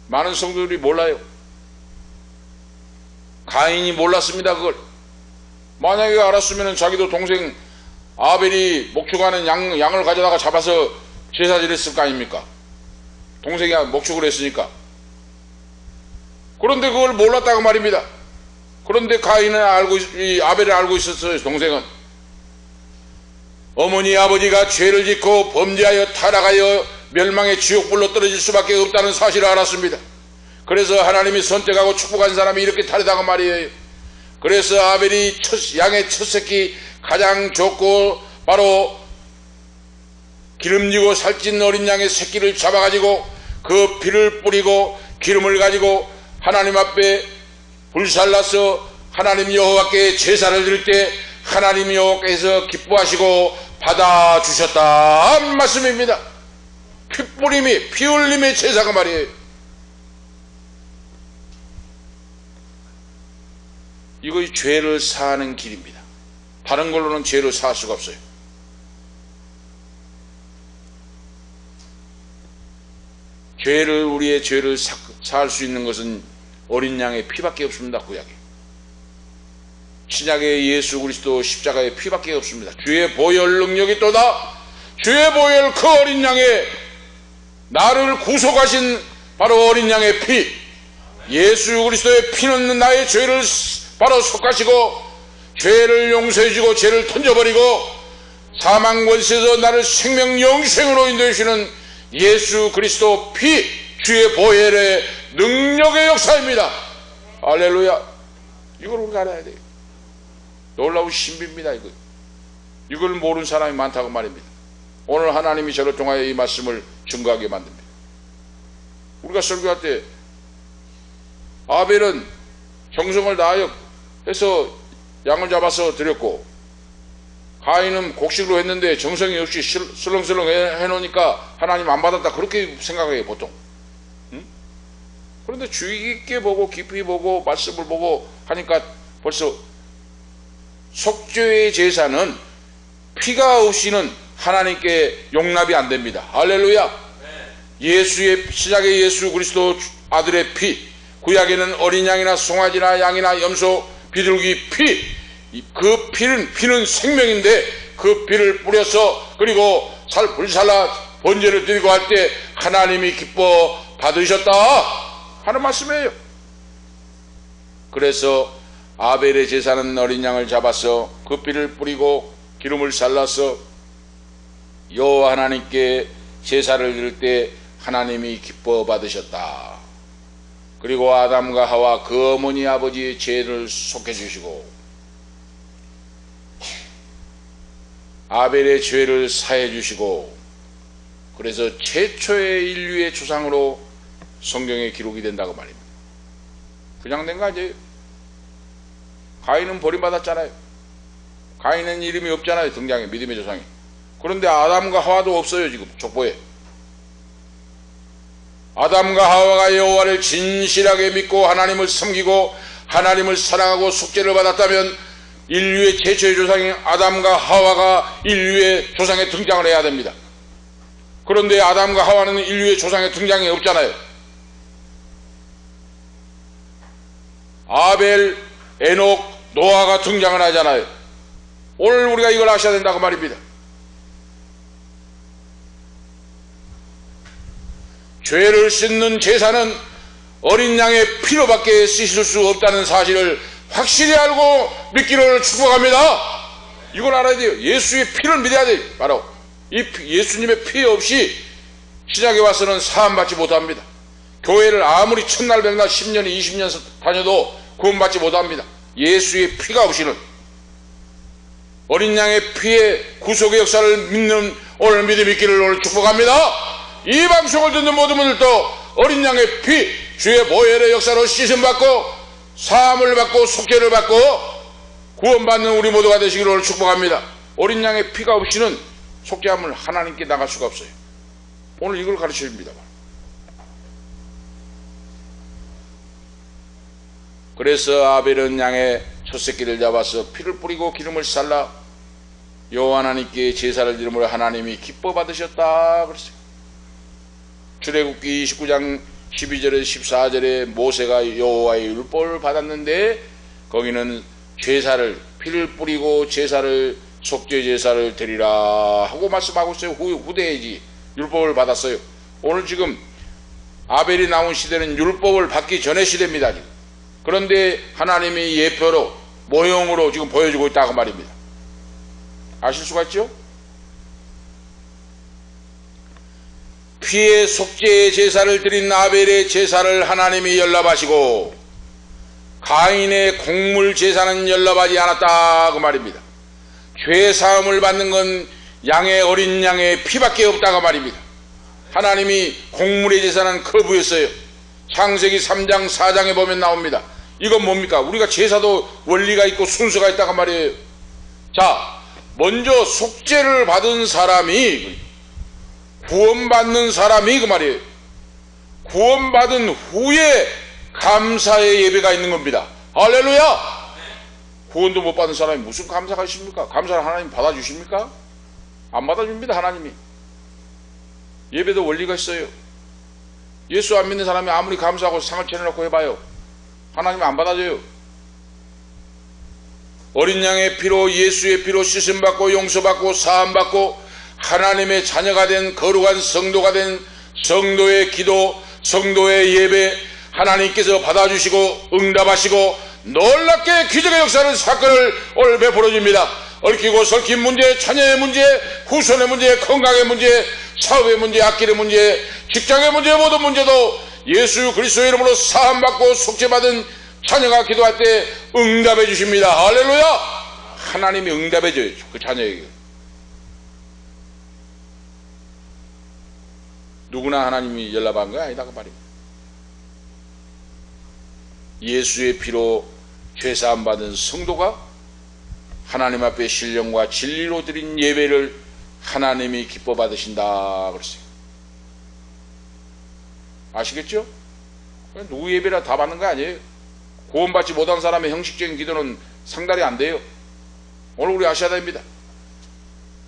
많은 성도들이 몰라요. 가인이 몰랐습니다. 그걸 만약에 알았으면 자기도 동생 아벨이 목축하는 양을 가져다가 잡아서 제사 드렸을 거 아닙니까? 동생이 목축을 했으니까. 그런데 그걸 몰랐다고 말입니다. 그런데 아벨을 알고 있었어요. 동생은 어머니 아버지가 죄를 짓고 범죄하여 타락하여 멸망의 지옥불로 떨어질 수밖에 없다는 사실을 알았습니다. 그래서 하나님이 선택하고 축복한 사람이 이렇게 다르다고 말이에요. 그래서 아벨이 양의 첫 새끼 가장 좋고 바로 기름지고 살찐 어린 양의 새끼를 잡아가지고 그 피를 뿌리고 기름을 가지고 하나님 앞에 불살라서 하나님 여호와께 제사를 드릴 때 하나님 여호와께서 기뻐하시고 받아주셨다 한 말씀입니다. 피뿌림이 피 흘림의 제사가 말이에요. 이것이 죄를 사하는 길입니다. 다른 걸로는 죄를 사할 수가 없어요. 우리의 죄를 사할 수 있는 것은 어린 양의 피밖에 없습니다. 구약에 신약의 예수 그리스도 십자가의 피밖에 없습니다. 주의 보혈 능력이 또다. 주의 보혈 그 어린 양의 나를 구속하신 바로 어린 양의 피, 예수 그리스도의 피는 나의 죄를 바로 속하시고 죄를 용서해 주고 죄를 던져버리고 사망 권세에서 나를 생명 영생으로 인도해 주시는 예수 그리스도 피, 주의 보혈의 능력의 역사입니다. 할렐루야. 이걸 우리가 알아야 돼요. 놀라운 신비입니다. 이걸 모르는 사람이 많다고 말입니다. 오늘 하나님이 저를 통하여 이 말씀을 증거하게 만듭니다. 우리가 설교할 때 아벨은 정성을 다하여 해서 양을 잡아서 드렸고 가인은 곡식으로 했는데 정성이 없이 슬렁슬렁 해놓으니까 하나님 안 받았다 그렇게 생각해요 보통. 그런데 주의 깊게 보고 깊이 보고 말씀을 보고 하니까 벌써 속죄의 제사는 피가 없이는 하나님께 용납이 안 됩니다. 할렐루야. 신약의 예수 그리스도 아들의 피, 구약에는 어린 양이나 송아지나 양이나 염소 비둘기 피, 그 피는 생명인데 그 피를 뿌려서 그리고 불살라 번제를 드리고 할 때 하나님이 기뻐 받으셨다 하는 말씀이에요. 그래서 아벨의 제사는 어린 양을 잡아서 그 피를 뿌리고 기름을 살라서 여호와 하나님께 제사를 드릴 때 하나님이 기뻐 받으셨다. 그리고 아담과 하와 그 어머니 아버지의 죄를 속해 주시고 아벨의 죄를 사해 주시고 그래서 최초의 인류의 조상으로 성경에 기록이 된다고 말입니다. 그냥 된 거 아니에요. 가인은 버림받았잖아요. 가인은 이름이 없잖아요. 등장에 믿음의 조상이. 그런데 아담과 하와도 없어요. 지금 족보에. 아담과 하와가 여호와를 진실하게 믿고 하나님을 섬기고 하나님을 사랑하고 속죄를 받았다면 인류의 최초의 조상인 아담과 하와가 인류의 조상에 등장을 해야 됩니다. 그런데 아담과 하와는 인류의 조상에 등장이 없잖아요. 아벨, 에녹, 노아가 등장을 하잖아요. 오늘 우리가 이걸 아셔야 된다고 말입니다. 죄를 씻는 제사는 어린 양의 피로밖에 씻을 수 없다는 사실을 확실히 알고 믿기를 축복합니다. 이걸 알아야 돼요. 예수의 피를 믿어야 돼요. 바로 이 예수님의 피 없이 신약에 와서는 사함받지 못합니다. 교회를 아무리 천날 백날 10년 20년 다녀도 구원받지 못합니다. 예수의 피가 없이는. 어린 양의 피의 구속의 역사를 믿는 오늘 믿음 있기를 오늘 축복합니다. 이 방송을 듣는 모든 분들도 어린 양의 피, 주의 보혈의 역사로 씻음받고 사함을 받고 속죄를 받고 구원받는 우리 모두가 되시기를 오늘 축복합니다. 어린 양의 피가 없이는 속죄함을 하나님께 나갈 수가 없어요. 오늘 이걸 가르쳐 줍니다. 그래서 아벨은 양의 첫 새끼를 잡아서 피를 뿌리고 기름을 살라 여호와 하나님께 제사를 드림으로 하나님이 기뻐 받으셨다 그랬어요. 출애굽기 29장 12절에 14절에 모세가 여호와의 율법을 받았는데 거기는 제사를 피를 뿌리고 제사를 속죄 제사를 드리라 하고 말씀하고 있어요. 후대에지 율법을 받았어요. 오늘 지금 아벨이 나온 시대는 율법을 받기 전의 시대입니다. 지금. 그런데 하나님이 예표로 모형으로 지금 보여주고 있다고 말입니다. 아실 수가 있죠? 피의 속죄의 제사를 드린 아벨의 제사를 하나님이 연납하시고 가인의 곡물 제사는 연납하지 않았다 그 말입니다. 죄 사함을 받는 건 어린 양의 피밖에 없다고 말입니다. 하나님이 곡물의 제사는 거부했어요. 창세기 3장 4장에 보면 나옵니다. 이건 뭡니까? 우리가 제사도 원리가 있고 순서가 있다고 말이에요. 자, 먼저 속죄를 받은 사람이, 구원받는 사람이 그 말이에요. 구원받은 후에 감사의 예배가 있는 겁니다. 할렐루야! 구원도 못 받은 사람이 무슨 감사가 있습니까? 감사를 하나님 받아주십니까? 안 받아줍니다. 하나님이. 예배도 원리가 있어요. 예수 안 믿는 사람이 아무리 감사하고 상을 차려놓고 해봐요. 하나님은 안 받아줘요. 어린 양의 피로, 예수의 피로 씻음받고 용서받고 사함받고 하나님의 자녀가 된, 거룩한 성도가 된 성도의 기도, 성도의 예배 하나님께서 받아주시고 응답하시고 놀랍게 기적의 역사를, 사건을 오늘 베풀어 줍니다. 얽히고 설킨 문제, 자녀의 문제, 후손의 문제, 건강의 문제, 사업의 문제, 악길의 문제, 직장의 문제, 모든 문제도 예수 그리스도의 이름으로 사함받고 속죄받은 자녀가 기도할 때 응답해 주십니다. 할렐루야! 하나님이 응답해 줘요. 그 자녀에게. 누구나 하나님이 연락한 거 아니다 그 말입니다. 예수의 피로 죄사함 받은 성도가 하나님 앞에 신령과 진리로 드린 예배를 하나님이 기뻐 받으신다 그랬어요. 아시겠죠? 누구 예배라 다 받는 거 아니에요. 구원받지 못한 사람의 형식적인 기도는 상달이 안 돼요. 오늘 우리 아셔야 됩니다.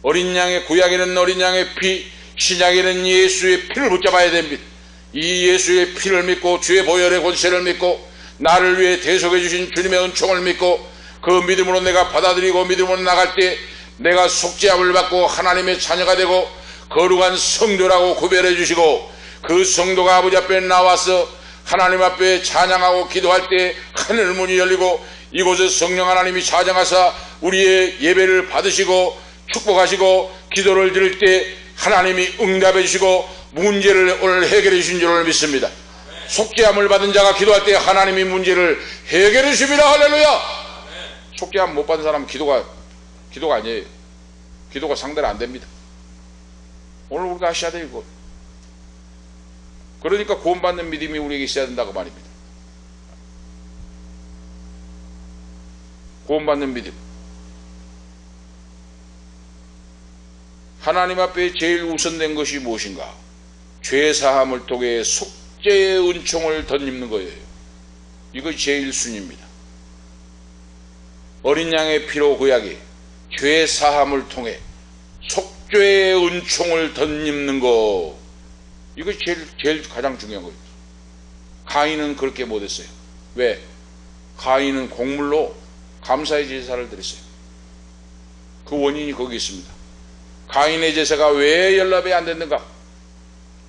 어린 양의, 구약에는 어린 양의 피, 신약에는 예수의 피를 붙잡아야 됩니다. 이 예수의 피를 믿고 주의 보혈의 권세를 믿고 나를 위해 대속해 주신 주님의 은총을 믿고 그 믿음으로 내가 받아들이고 믿음으로 나갈 때 내가 속죄함을 받고 하나님의 자녀가 되고 거룩한 성도라고 구별해 주시고 그 성도가 아버지 앞에 나와서 하나님 앞에 찬양하고 기도할 때 하늘 문이 열리고 이곳에 성령 하나님이 자정하사 우리의 예배를 받으시고 축복하시고 기도를 드릴 때 하나님이 응답해 주시고 문제를 오늘 해결해 주신 줄을 믿습니다. 속죄함을 받은 자가 기도할 때 하나님이 문제를 해결해 주십니다. 할렐루야! 속죄함 못 받은 사람은 기도가 아니에요. 기도가 상대로 안 됩니다. 오늘 우리가 하셔야 돼요. 이거. 그러니까 구원받는 믿음이 우리에게 있어야 된다고 말입니다. 구원받는 믿음. 하나님 앞에 제일 우선된 것이 무엇인가? 죄사함을 통해 속죄의 은총을 덧입는 거예요. 이것이 제일 순위입니다. 어린 양의 피로 구약에 죄사함을 통해 속죄의 은총을 덧입는 거, 이것이 제일 가장 중요한 거예요. 가인은 그렇게 못했어요. 왜? 가인은 곡물로 감사의 제사를 드렸어요. 그 원인이 거기 있습니다. 가인의 제사가 왜 연락이 안 됐는가?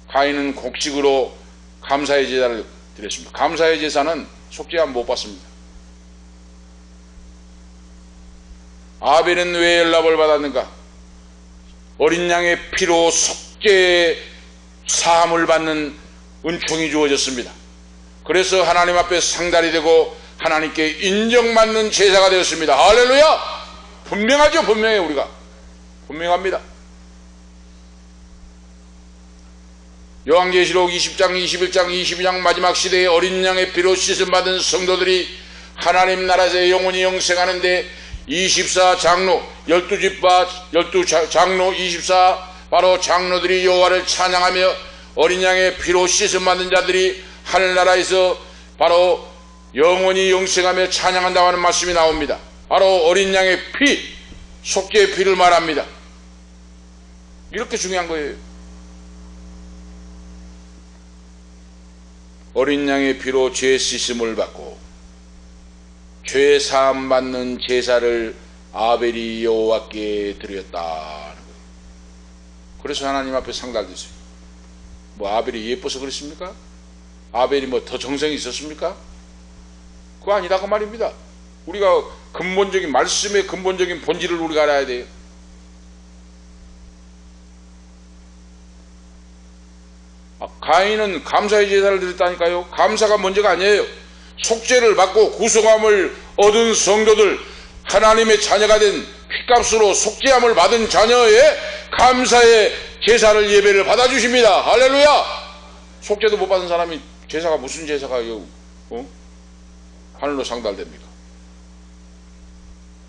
가인은 곡식으로 감사의 제사를 드렸습니다. 감사의 제사는 속죄함 못 받습니다. 아벨은 왜 연락을 받았는가? 어린 양의 피로 속죄의 사함을 받는 은총이 주어졌습니다. 그래서 하나님 앞에 상달이 되고 하나님께 인정받는 제사가 되었습니다. 할렐루야! 분명하죠? 분명해요. 우리가 분명합니다. 요한계시록 20장, 21장, 22장 마지막 시대에 어린 양의 피로 씻음받은 성도들이 하나님 나라에서 영원히 영생하는데 24 장로, 12집파 12장로 24 바로 장로들이 여호와를 찬양하며 어린 양의 피로 씻음받은 자들이 하늘나라에서 바로 영원히 영생하며 찬양한다고 하는 말씀이 나옵니다. 바로 어린 양의 피, 속죄의 피를 말합니다. 이렇게 중요한 거예요. 어린 양의 피로 죄 씻음을 받고 죄 사함 받는 제사를 아벨이 여호와께 드렸다. 그래서 하나님 앞에 상달됐어요. 뭐 아벨이 예뻐서 그랬습니까? 아벨이 뭐 더 정성이 있었습니까? 그거 아니다 그 말입니다. 우리가 근본적인 말씀의 근본적인 본질을 우리가 알아야 돼요. 가인은 감사의 제사를 드렸다니까요. 감사가 문제가 아니에요. 속죄를 받고 구속함을 얻은 성도들, 하나님의 자녀가 된 피값으로 속죄함을 받은 자녀의 감사의 제사를 예배를 받아주십니다. 할렐루야. 속죄도 못 받은 사람이 제사가 무슨 제사가 하늘로 상달됩니까?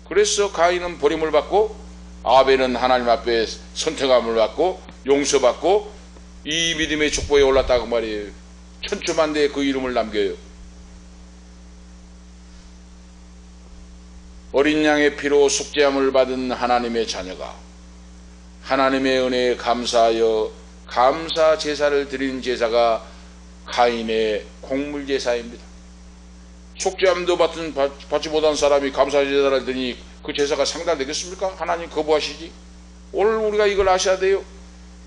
그래서 가인은 버림을 받고 아벨은 하나님 앞에 선택함을 받고 용서받고 이 믿음의 족보에 올랐다고 말이에요. 천추만대에 그 이름을 남겨요. 어린 양의 피로 속죄함을 받은 하나님의 자녀가 하나님의 은혜에 감사하여 감사 제사를 드리는 제사가 가인의 곡물 제사입니다. 속죄함도 받지 못한 사람이 감사 제사를 드리니 그 제사가 상달되겠습니까? 하나님 거부하시지. 오늘 우리가 이걸 아셔야 돼요.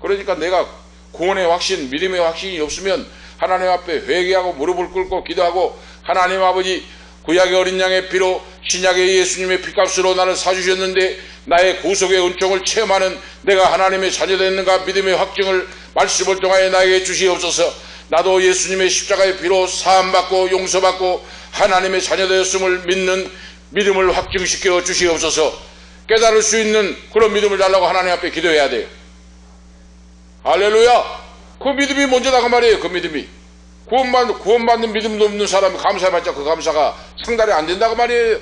그러니까 내가 구원의 확신, 믿음의 확신이 없으면 하나님 앞에 회개하고 무릎을 꿇고 기도하고 하나님 아버지 구약의 어린 양의 피로 신약의 예수님의 피값으로 나를 사주셨는데 나의 구속의 은총을 체험하는 내가 하나님의 자녀되는가 믿음의 확증을 말씀을 통하여 나에게 주시옵소서. 나도 예수님의 십자가의 피로 사함받고 용서받고 하나님의 자녀되었음을 믿는 믿음을 확증시켜 주시옵소서. 깨달을 수 있는 그런 믿음을 달라고 하나님 앞에 기도해야 돼요. 할렐루야. 그 믿음이 먼저다 그 말이에요. 그 믿음이 구원받는 믿음도 없는 사람이 감사해봤자 그 감사가 상달이 안 된다고 말이에요.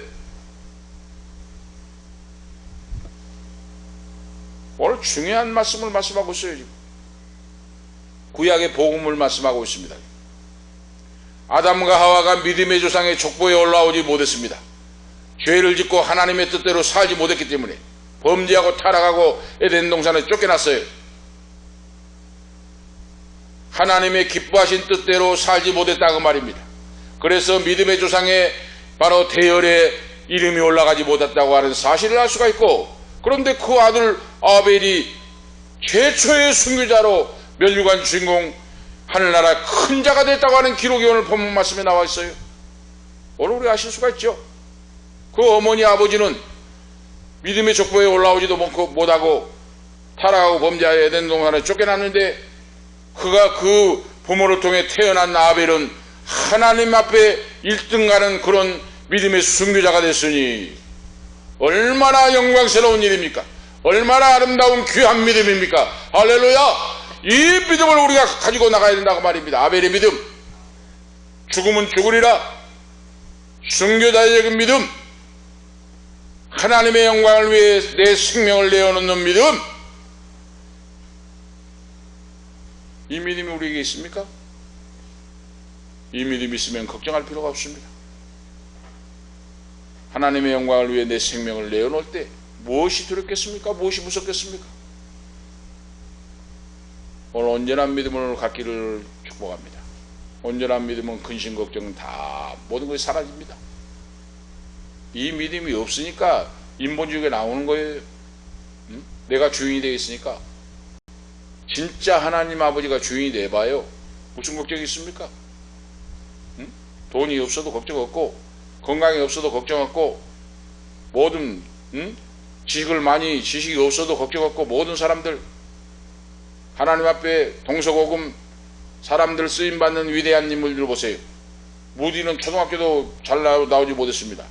오늘 중요한 말씀을 말씀하고 있어요. 지금 구약의 복음을 말씀하고 있습니다. 아담과 하와가 믿음의 조상의 족보에 올라오지 못했습니다. 죄를 짓고 하나님의 뜻대로 살지 못했기 때문에 범죄하고 타락하고 에덴 동산에 쫓겨났어요. 하나님의 기뻐하신 뜻대로 살지 못했다 그 말입니다. 그래서 믿음의 조상에 바로 대열에 이름이 올라가지 못했다고 하는 사실을 알 수가 있고, 그런데 그 아들 아벨이 최초의 순교자로 멸류관 주인공 하늘나라 큰 자가 됐다고 하는 기록이 오늘 본문 말씀에 나와 있어요. 오늘 우리가 아실 수가 있죠. 그 어머니 아버지는 믿음의 족보에 올라오지도 못하고 타락하고 범죄하여 에덴 동산에 쫓겨났는데 그가 그 부모를 통해 태어난 아벨은 하나님 앞에 1등 가는 그런 믿음의 순교자가 됐으니 얼마나 영광스러운 일입니까? 얼마나 아름다운 귀한 믿음입니까? 할렐루야. 이 믿음을 우리가 가지고 나가야 된다고 말입니다. 아벨의 믿음, 죽으면 죽으리라 순교자적인 믿음, 하나님의 영광을 위해 내 생명을 내어놓는 믿음, 이 믿음이 우리에게 있습니까? 이 믿음이 있으면 걱정할 필요가 없습니다. 하나님의 영광을 위해 내 생명을 내어놓을 때 무엇이 두렵겠습니까? 무엇이 무섭겠습니까? 오늘 온전한 믿음을 갖기를 축복합니다. 온전한 믿음은 근심 걱정은 다 모든 것이 사라집니다. 이 믿음이 없으니까 인본주의가 나오는 거예요. 내가 주인이 되겠으니까. 진짜 하나님 아버지가 주인이 돼봐요. 무슨 걱정이 있습니까? 돈이 없어도 걱정 없고 건강이 없어도 걱정 없고 모든 지식이 없어도 걱정 없고 모든 사람들 하나님 앞에 동서고금 사람들 쓰임받는 위대한 인물들 보세요. 무디는 초등학교도 잘 나오지 못했습니다.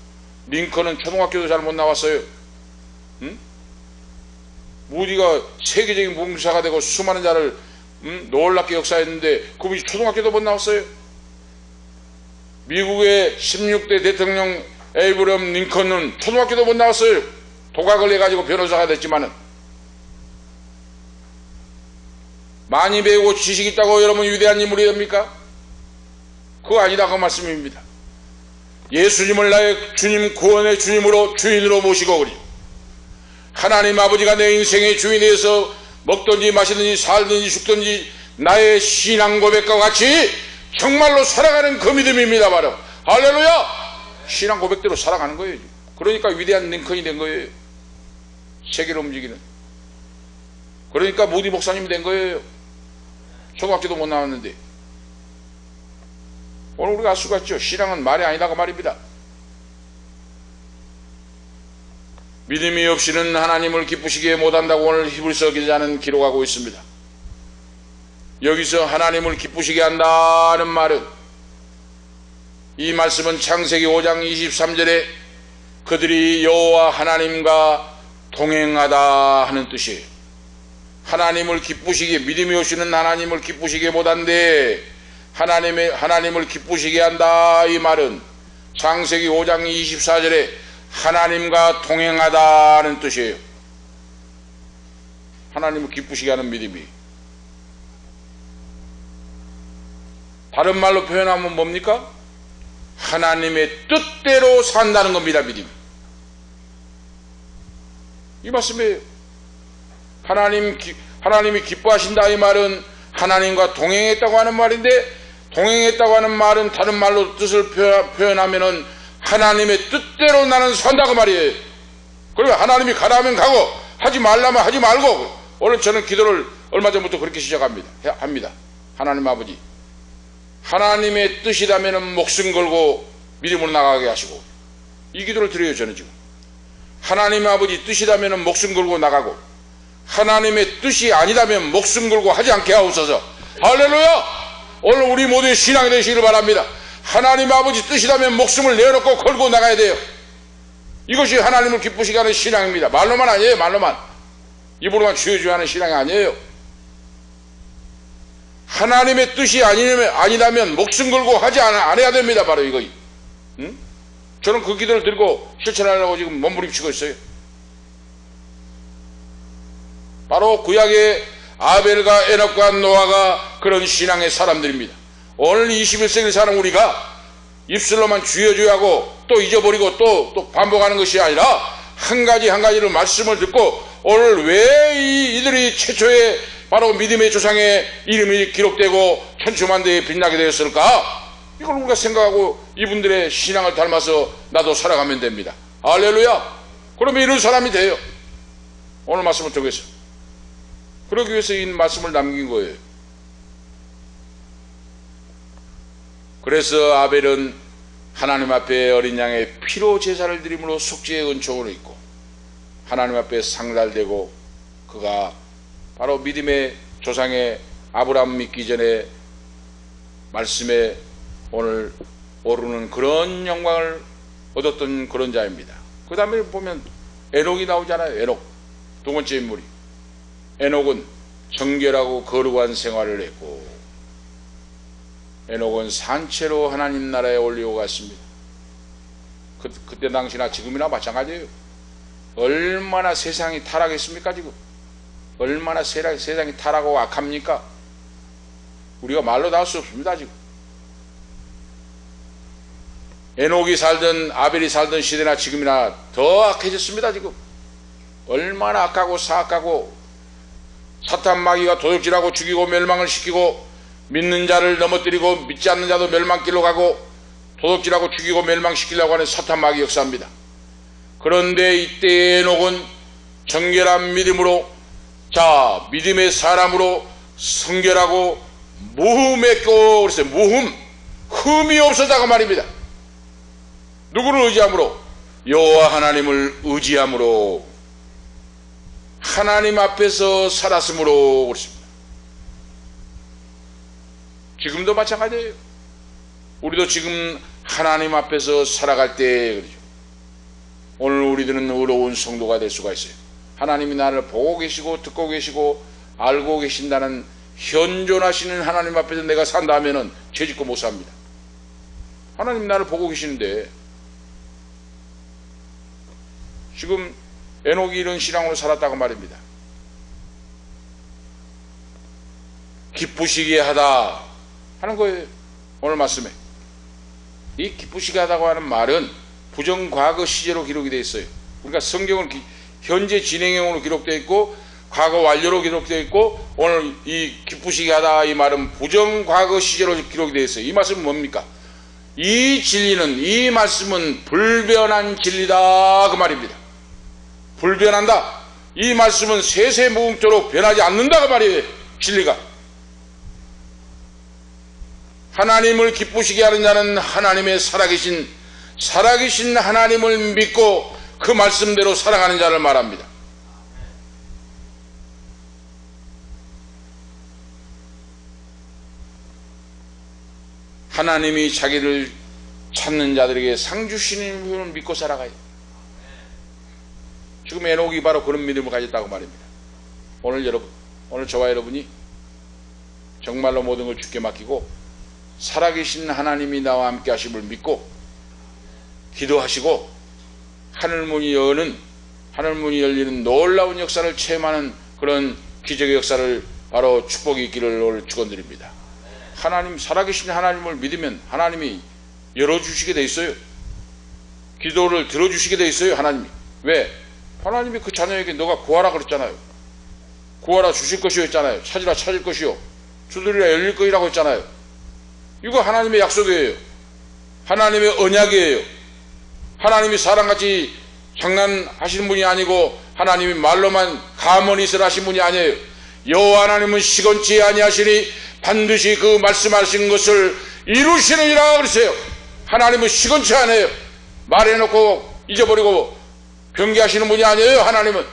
링컨은 초등학교도 잘 못 나왔어요. 무디가 세계적인 무공사가 되고 수많은 자를 놀랍게 역사했는데 그분이 초등학교도 못 나왔어요. 미국의 16대 대통령 에이브럼 링컨은 초등학교도 못 나왔어요. 도각을 해가지고 변호사가 됐지만은 많이 배우고 지식이 있다고 여러분 위대한 인물이 됩니까? 그거 아니다 그 말씀입니다. 예수님을 나의 주님 구원의 주님으로 주인으로 모시고 그리 하나님 아버지가 내 인생의 주인에서 먹든지 마시든지 살든지 죽든지 나의 신앙 고백과 같이 정말로 살아가는 그 믿음입니다. 바로 할렐루야. 신앙 고백대로 살아가는 거예요. 그러니까 위대한 링컨이 된 거예요. 세계를 움직이는. 그러니까 무디 목사님이 된 거예요. 초등학교도 못 나왔는데 오늘 우리가 알 수가 있죠. 신앙은 말이 아니다고 말입니다. 믿음이 없이는 하나님을 기쁘시게 못한다고 오늘 히브리서 기자는 기록하고 있습니다. 여기서 하나님을 기쁘시게 한다는 말은, 이 말씀은 창세기 5장 23절에 그들이 여호와 하나님과 동행하다 하는 뜻이에요. 하나님을 기쁘시게, 믿음이 없이는 하나님을 기쁘시게 못한데 하나님을 기쁘시게 한다, 이 말은 창세기 5장 24절에 하나님과 동행하다는 뜻이에요. 하나님을 기쁘시게 하는 믿음이. 다른 말로 표현하면 뭡니까? 하나님의 뜻대로 산다는 겁니다. 믿음. 이 말씀이에요. 하나님이 기뻐하신다, 이 말은 하나님과 동행했다고 하는 말인데, 동행했다고 하는 말은 다른 말로 뜻을 표현하면은 하나님의 뜻대로 나는 산다고 말이에요. 그러면 하나님이 가라면 가고 하지 말라면 하지 말고. 오늘 저는 기도를 얼마 전부터 그렇게 합니다. 하나님 아버지, 하나님의 뜻이라면 목숨 걸고 믿음으로 나가게 하시고, 이 기도를 드려요. 저는 지금 하나님 아버지 뜻이라면 목숨 걸고 나가고, 하나님의 뜻이 아니라면 목숨 걸고 하지 않게 하옵소서. 할렐루야. 오늘 우리 모두의 신앙이 되시기를 바랍니다. 하나님 아버지 뜻이라면 목숨을 내어놓고 걸고 나가야 돼요. 이것이 하나님을 기쁘시게 하는 신앙입니다. 말로만 아니에요. 말로만 입으로만 주여 하는 신앙이 아니에요. 하나님의 뜻이 아니라면 목숨 걸고 하지 않아야 됩니다. 바로 이거. 응? 저는 그 기도를 들고 실천하려고 지금 몸부림치고 있어요. 바로 구약의 아벨과 에녹과 노아가 그런 신앙의 사람들입니다. 오늘 21세기 사는 우리가 입술로만 주여 하고 또 잊어버리고 또 반복하는 것이 아니라 한 가지를 말씀을 듣고, 오늘 왜 이들이 최초의 바로 믿음의 조상의 이름이 기록되고 천추만대에 빛나게 되었을까? 이걸 우리가 생각하고 이분들의 신앙을 닮아서 나도 살아가면 됩니다. 할렐루야. 그러면 이런 사람이 돼요. 오늘 말씀을 통해서. 그러기 위해서 이 말씀을 남긴 거예요. 그래서 아벨은 하나님 앞에 어린 양의 피로 제사를 드림으로 속죄의 은총을 입고 하나님 앞에 상달되고, 그가 바로 믿음의 조상의 아브라함 믿기 전에 말씀에 오늘 오르는 그런 영광을 얻었던 그런 자입니다. 그 다음에 보면 에녹이 나오잖아요. 에녹, 두 번째 인물이. 에녹은 정결하고 거룩한 생활을 했고, 에녹은 산채로 하나님 나라에 올리고 갔습니다. 그때 당시나 지금이나 마찬가지예요. 얼마나 세상이 타락했습니까? 지금 얼마나 세상이 타락하고 악합니까? 우리가 말로 다 할 수 없습니다. 지금 에녹이 살던 아벨이 살던 시대나 지금이나 더 악해졌습니다. 지금 얼마나 악하고 사악하고, 사탄 마귀가 도둑질하고 죽이고 멸망을 시키고, 믿는 자를 넘어뜨리고 믿지 않는 자도 멸망길로 가고 도둑질하고 죽이고 멸망시키려고 하는 사탄 마귀 역사입니다. 그런데 이때 에녹은 정결한 믿음으로, 믿음의 사람으로 성결하고 무흠했고, 그랬어요. 흠이 없었다고 말입니다. 누구를 의지함으로? 여호와 하나님을 의지함으로, 하나님 앞에서 살았으므로 그렇습니다. 지금도 마찬가지예요. 우리도 지금 하나님 앞에서 살아갈 때 그러죠. 오늘 우리들은 의로운 성도가 될 수가 있어요. 하나님이 나를 보고 계시고 듣고 계시고 알고 계신다는 현존하시는 하나님 앞에서 내가 산다 하면은 죄짓고 못 삽니다. 하나님 나를 보고 계시는데, 지금 에녹이 이런 신앙으로 살았다고 말입니다. 기쁘시게 하다 하는 거예요. 오늘 말씀에 이 기쁘시게 하다고 하는 말은 부정과거 시제로 기록이 되어 있어요. 우리가 성경은 현재 진행형으로 기록되어 있고 과거 완료로 기록되어 있고, 오늘 이 기쁘시게 하다 이 말은 부정과거 시제로 기록이 되어 있어요. 이 말씀은 뭡니까? 이 진리는, 이 말씀은 불변한 진리다 그 말입니다. 불변한다. 이 말씀은 세세무궁토록 변하지 않는다 그 말이에요. 진리가 하나님을 기쁘시게 하는 자는 하나님의 살아계신 하나님을 믿고 그 말씀대로 살아가는 자를 말합니다. 하나님이 자기를 찾는 자들에게 상 주시는 분을 믿고 살아가요. 지금 에녹이 바로 그런 믿음을 가졌다고 말입니다. 오늘 저와 여러분이 정말로 모든 걸 주께 맡기고 살아계신 하나님이 나와 함께 하심을 믿고 기도하시고 하늘문이 열리는 놀라운 역사를 체험하는 그런 기적의 역사를 바로 축복이 있기를 오늘 축원드립니다. 하나님, 살아계신 하나님을 믿으면 하나님이 열어주시게 돼 있어요. 기도를 들어주시게 돼 있어요. 하나님이. 왜? 하나님이 그 자녀에게 너가 구하라 그랬잖아요. 구하라 주실 것이요 했잖아요. 찾으라 찾을 것이요 두드리라 열릴 것이라고 했잖아요. 이거 하나님의 약속이에요. 하나님의 언약이에요. 하나님이 사람같이 장난하시는 분이 아니고 하나님이 말로만 가만히 있으라 하신 분이 아니에요. 여호와 하나님은 시건치 아니하시니 반드시 그 말씀하신 것을 이루시느니라 그러세요. 하나님은 시건치 않아요. 말해놓고 잊어버리고 변개하시는 분이 아니에요. 하나님은.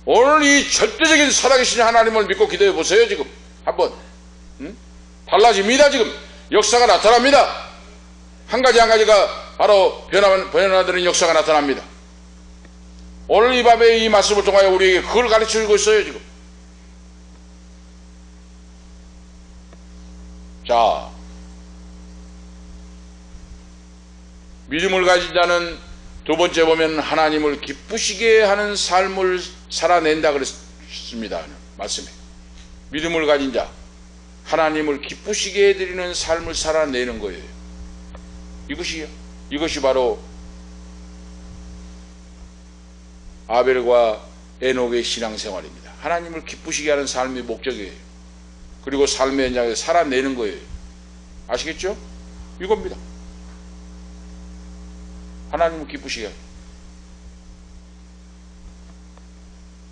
오늘 이 절대적인 살아계신 하나님을 믿고 기도해 보세요. 지금 한번 달라집니다. 지금 역사가 나타납니다. 한 가지가 바로 변화되는 역사가 나타납니다. 오늘 이 밤에 이 말씀을 통하여 우리에게 그걸 가르쳐주고 있어요. 지금. 자, 믿음을 가진 자는 두 번째 보면 하나님을 기쁘시게 하는 삶을 살아낸다 그랬습니다. 말씀에. 믿음을 가진 자, 하나님을 기쁘시게 해드리는 삶을 살아내는 거예요. 이것이 바로 아벨과 에녹의 신앙생활입니다. 하나님을 기쁘시게 하는 삶의 목적이에요. 그리고 삶의 현장에서 살아내는 거예요. 아시겠죠? 이겁니다. 하나님을 기쁘시게 하죠.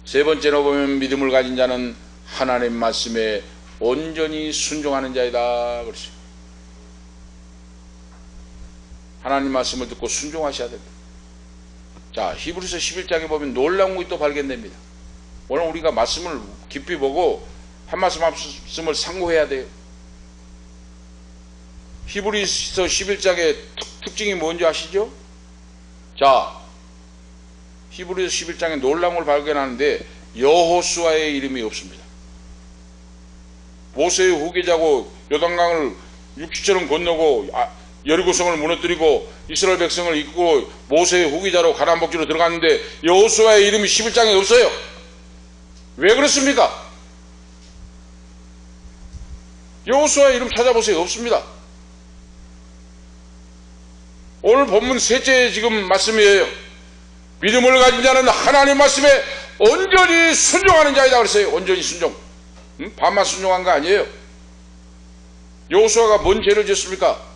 세 번째로 보면 믿음을 가진 자는 하나님 말씀에 온전히 순종하는 자이다 그랬어요. 하나님 말씀을 듣고 순종하셔야 됩니다. 자, 히브리서 11장에 보면 놀라운 것이 또 발견됩니다. 오늘 우리가 말씀을 깊이 보고 한 말씀을 상고해야 돼요. 히브리서 11장의 특징이 뭔지 아시죠? 자, 히브리서 11장에 놀라운 걸 발견하는데 여호수아의 이름이 없습니다. 모세의 후계자고 요단강을 육지처럼 건너고 여리고성을 무너뜨리고 이스라엘 백성을 이끌고 모세의 후계자로 가나안 복지로 들어갔는데 여호수아의 이름이 11장에 없어요. 왜 그렇습니까? 여호수아의 이름 찾아보세요. 없습니다. 오늘 본문 셋째 지금 말씀이에요. 믿음을 가진 자는 하나님 말씀에 온전히 순종하는 자이다 그랬어요. 온전히 순종. 반만 순종한 거 아니에요. 여호수아가 뭔 죄를 지었습니까?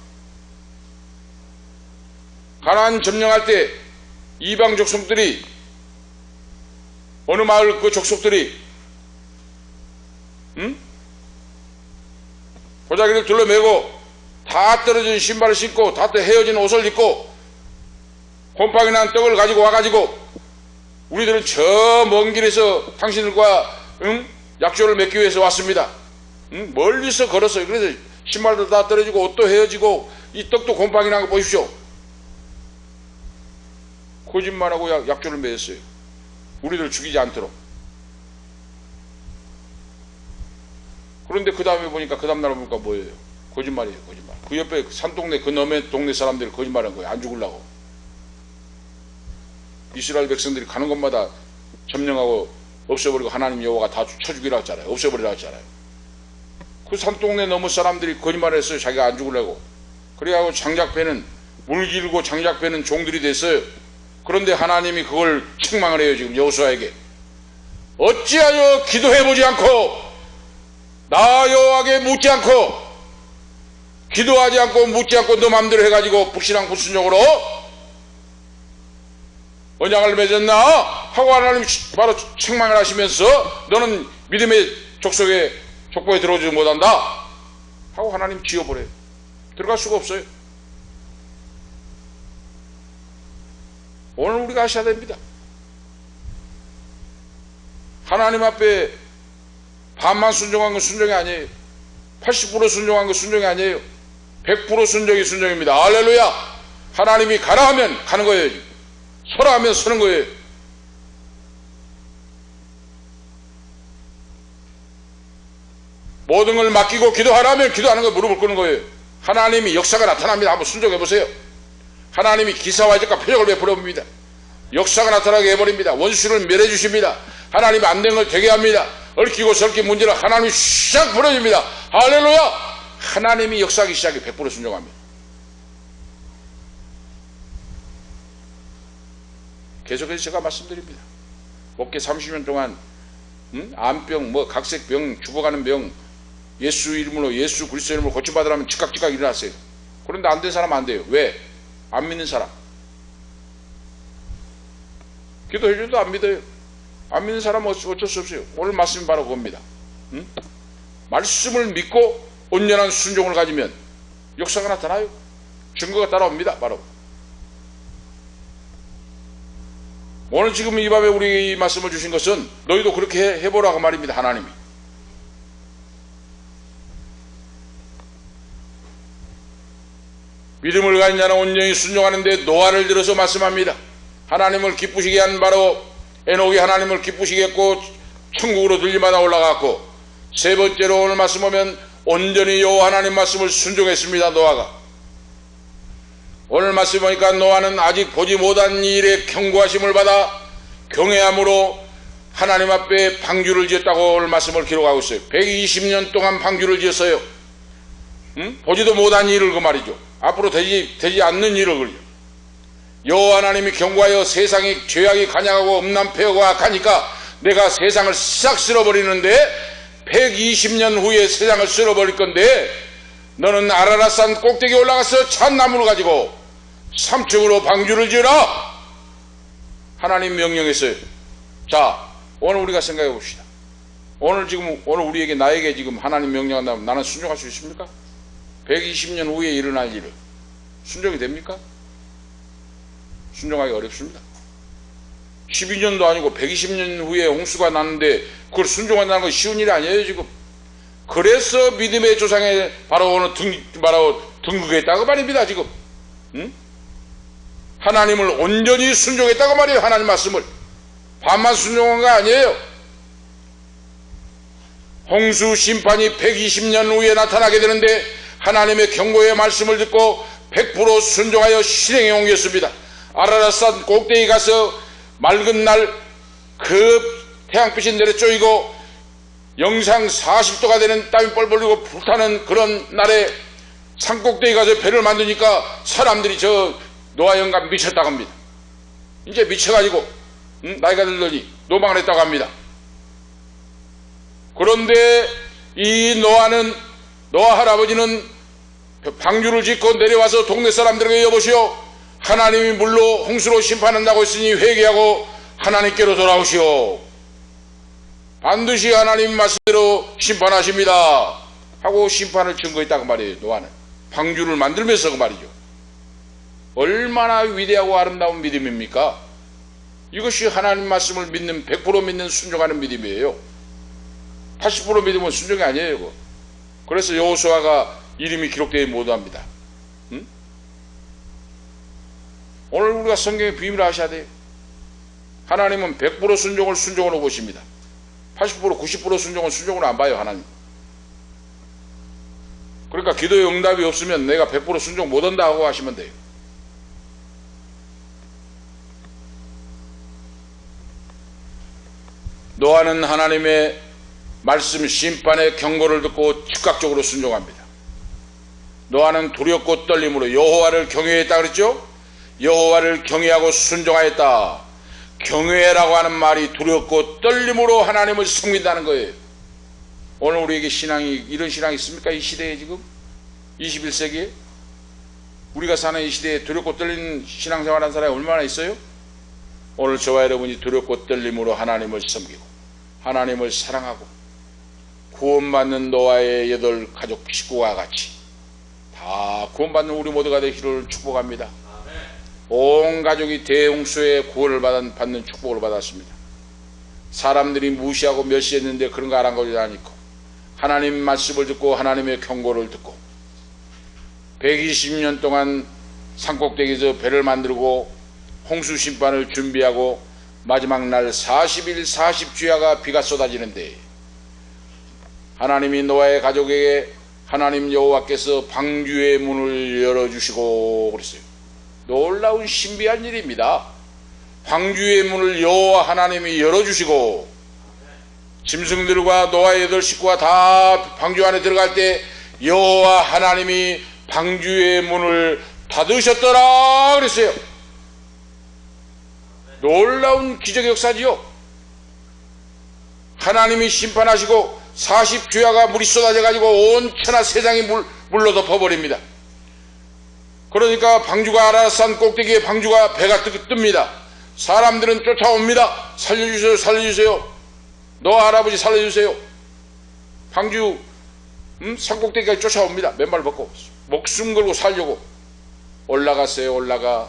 가나안 점령할 때 이방 족속들이 어느 마을 그 족속들이 고자기를 둘러매고 다 떨어진 신발을 신고 다 헤어진 옷을 입고 곰팡이 난 떡을 가지고 와가지고 우리들은 저 먼 길에서 당신들과 약조를 맺기 위해서 왔습니다. 멀리서 걸었어요. 그래서 신발도 다 떨어지고 옷도 헤어지고 이 떡도 곰팡이 난 거 보십시오. 거짓말하고 약조를 맺었어요. 우리들 죽이지 않도록. 그런데 그 다음에 보니까 그 다음날 보니까 뭐예요? 거짓말이에요. 거짓말. 그 옆에 산동네 그 너머의 동네 사람들이 거짓말한 거예요. 안 죽으려고. 이스라엘 백성들이 가는 곳마다 점령하고 없애버리고 하나님 여호와가 다 쳐 죽이라 했잖아요. 없애버리라 했잖아요. 그 산동네 너머 사람들이 거짓말을 했어요. 자기가 안 죽으려고. 그래가지고 장작배는 물 길고 장작배는 종들이 됐어요. 그런데 하나님이 그걸 책망을 해요. 지금 여호수아에게 어찌하여 기도해보지 않고 나 여호와에게 묻지 않고 기도하지 않고 묻지 않고 너 마음대로 해가지고 불신앙 불순종으로 언약을 맺었나 하고 하나님이 바로 책망을 하시면서 너는 믿음의 족속에 족보에 들어오지 못한다 하고 하나님 지어버려요. 들어갈 수가 없어요. 오늘 우리가 하셔야 됩니다. 하나님 앞에 반만 순종한 건 순종이 아니에요. 80% 순종한 건 순종이 아니에요. 100% 순종이 순종입니다. 할렐루야. 하나님이 가라 하면 가는 거예요. 서라 하면 서는 거예요. 모든 걸 맡기고 기도하라면 기도하는 거 무릎을 꿇는 거예요. 하나님이 역사가 나타납니다. 한번 순종해 보세요. 하나님이 기사와 이적과 표적을 베풀어 봅니다. 역사가 나타나게 해버립니다. 원수를 멸해 주십니다. 하나님이 안 된 걸 되게 합니다. 얽히고 설킨 문제를 하나님이 샥 풀어줍니다. 할렐루야. 하나님이 역사하기 시작해 100% 순종합니다. 계속해서 제가 말씀드립니다. 목회 30년 동안 암병, 각색병, 죽어가는 병, 예수 이름으로, 예수 그리스도 이름으로 고침받으라면 즉각 일어났어요. 그런데 안 된 사람 안 돼요. 왜? 안 믿는 사람. 기도해줘도 안 믿어요. 안 믿는 사람은 어쩔 수 없어요. 오늘 말씀이 바로 그겁니다. 말씀을 믿고 온전한 순종을 가지면 역사가 나타나요. 증거가 따라옵니다. 바로 오늘 지금 이 밤에 우리 이 말씀을 주신 것은 너희도 그렇게 해보라고 말입니다. 하나님이. 믿음을 가진 자는 온전히 순종하는데 노아를 들어서 말씀합니다. 하나님을 기쁘시게 한 바로 에녹이 하나님을 기쁘시게 했고 천국으로 들림받아 올라갔고, 세 번째로 오늘 말씀 보면 온전히 여호와 하나님 말씀을 순종했습니다. 노아가. 오늘 말씀 보니까 노아는 아직 보지 못한 일에 경고하심을 받아 경외함으로 하나님 앞에 방주를 지었다고 오늘 말씀을 기록하고 있어요. 120년 동안 방주를 지었어요. 보지도 못한 일을 그 말이죠. 앞으로 되지 않는 일을 그려. 여호와 하나님이 경고하여 세상이 죄악이 간약하고 음란폐허가 악하니까 내가 세상을 싹 쓸어버리는데 120년 후에 세상을 쓸어버릴 건데 너는 아라랏산 꼭대기에 올라가서 잣나무를 가지고 3층으로 방주를 지어라. 하나님 명령했어요. 자, 오늘 우리가 생각해 봅시다. 오늘 우리에게 나에게 지금 하나님 명령한다면 나는 순종할 수 있습니까? 120년 후에 일어날 일을 순종이 됩니까? 순종하기 어렵습니다. 12년도 아니고 120년 후에 홍수가 났는데 그걸 순종한다는 건 쉬운 일이 아니에요 지금. 그래서 믿음의 조상에 바로 오늘 등극했다고 말입니다 지금. 하나님을 온전히 순종했다고 말이에요. 하나님 말씀을 반만 순종한 거 아니에요. 홍수 심판이 120년 후에 나타나게 되는데 하나님의 경고의 말씀을 듣고 100% 순종하여 실행해 옮겼습니다. 아라랏산 꼭대기 가서 맑은 날 그 태양빛이 내려쪼이고 영상 40도가 되는 땀이 뻘뻘 흘리고 불타는 그런 날에 산꼭대기 가서 배를 만드니까 사람들이 저 노아 영감 미쳤다고 합니다. 이제 미쳐가지고 나이가 들더니 노망을 했다고 합니다. 그런데 이 노아 할아버지는 방주를 짓고 내려와서 동네 사람들에게 여보시오, 하나님이 물로 홍수로 심판한다고 했으니 회개하고 하나님께로 돌아오시오. 반드시 하나님 말씀대로 심판하십니다 하고 심판을 증거했다고 말이에요. 노아는 방주를 만들면서 그 말이죠. 얼마나 위대하고 아름다운 믿음입니까? 이것이 하나님 말씀을 믿는 100% 믿는 순종하는 믿음이에요. 80% 믿으면 순종이 아니에요. 그거. 그래서 여호수아가 이름이 기록되어 못합니다. 오늘 우리가 성경의 비밀을 아셔야 돼요. 하나님은 100% 순종을 순종으로 보십니다. 80% 90% 순종은 순종으로 안 봐요. 하나님. 그러니까 기도의 응답이 없으면 내가 100% 순종 못한다 하고 하시면 돼요. 노아는 하나님의 말씀 심판의 경고를 듣고 즉각적으로 순종합니다. 노아는 두렵고 떨림으로 여호와를 경외했다 그랬죠? 여호와를 경외하고 순종하였다. 경외라고 하는 말이 두렵고 떨림으로 하나님을 섬긴다는 거예요. 오늘 우리에게 이런 신앙이 있습니까? 이 시대에 지금 21세기에 우리가 사는 이 시대에 두렵고 떨리는 신앙생활하는 사람이 얼마나 있어요? 오늘 저와 여러분이 두렵고 떨림으로 하나님을 섬기고 하나님을 사랑하고 구원받는 노아의 8 가족 식구와 같이 다 구원받는 우리 모두가 되기를 축복합니다. 온 가족이 대홍수의 구원을 받는 축복을 받았습니다. 사람들이 무시하고 멸시했는데 그런 거 아랑거리지 않고 하나님 말씀을 듣고 하나님의 경고를 듣고 120년 동안 산꼭대기에서 배를 만들고 홍수 심판을 준비하고 마지막 날 40일 40주야가 비가 쏟아지는데 하나님이 노아의 가족에게 하나님 여호와께서 방주의 문을 열어주시고 그랬어요. 놀라운 신비한 일입니다. 방주의 문을 여호와 하나님이 열어주시고 짐승들과 노아의 8 식구가 다 방주 안에 들어갈 때 여호와 하나님이 방주의 문을 닫으셨더라 그랬어요. 놀라운 기적의 역사지요. 하나님이 심판하시고 40주야가 물이 쏟아져 가지고 온 천하 세상이 물로 덮어버립니다. 그러니까 방주가 아라산 꼭대기에 방주가 배가 뜹니다. 사람들은 쫓아옵니다. 살려주세요, 살려주세요. 노아 할아버지 살려주세요. 방주 산꼭대기까지 쫓아옵니다. 맨발 벗고 목숨 걸고 살려고 올라갔어요. 올라가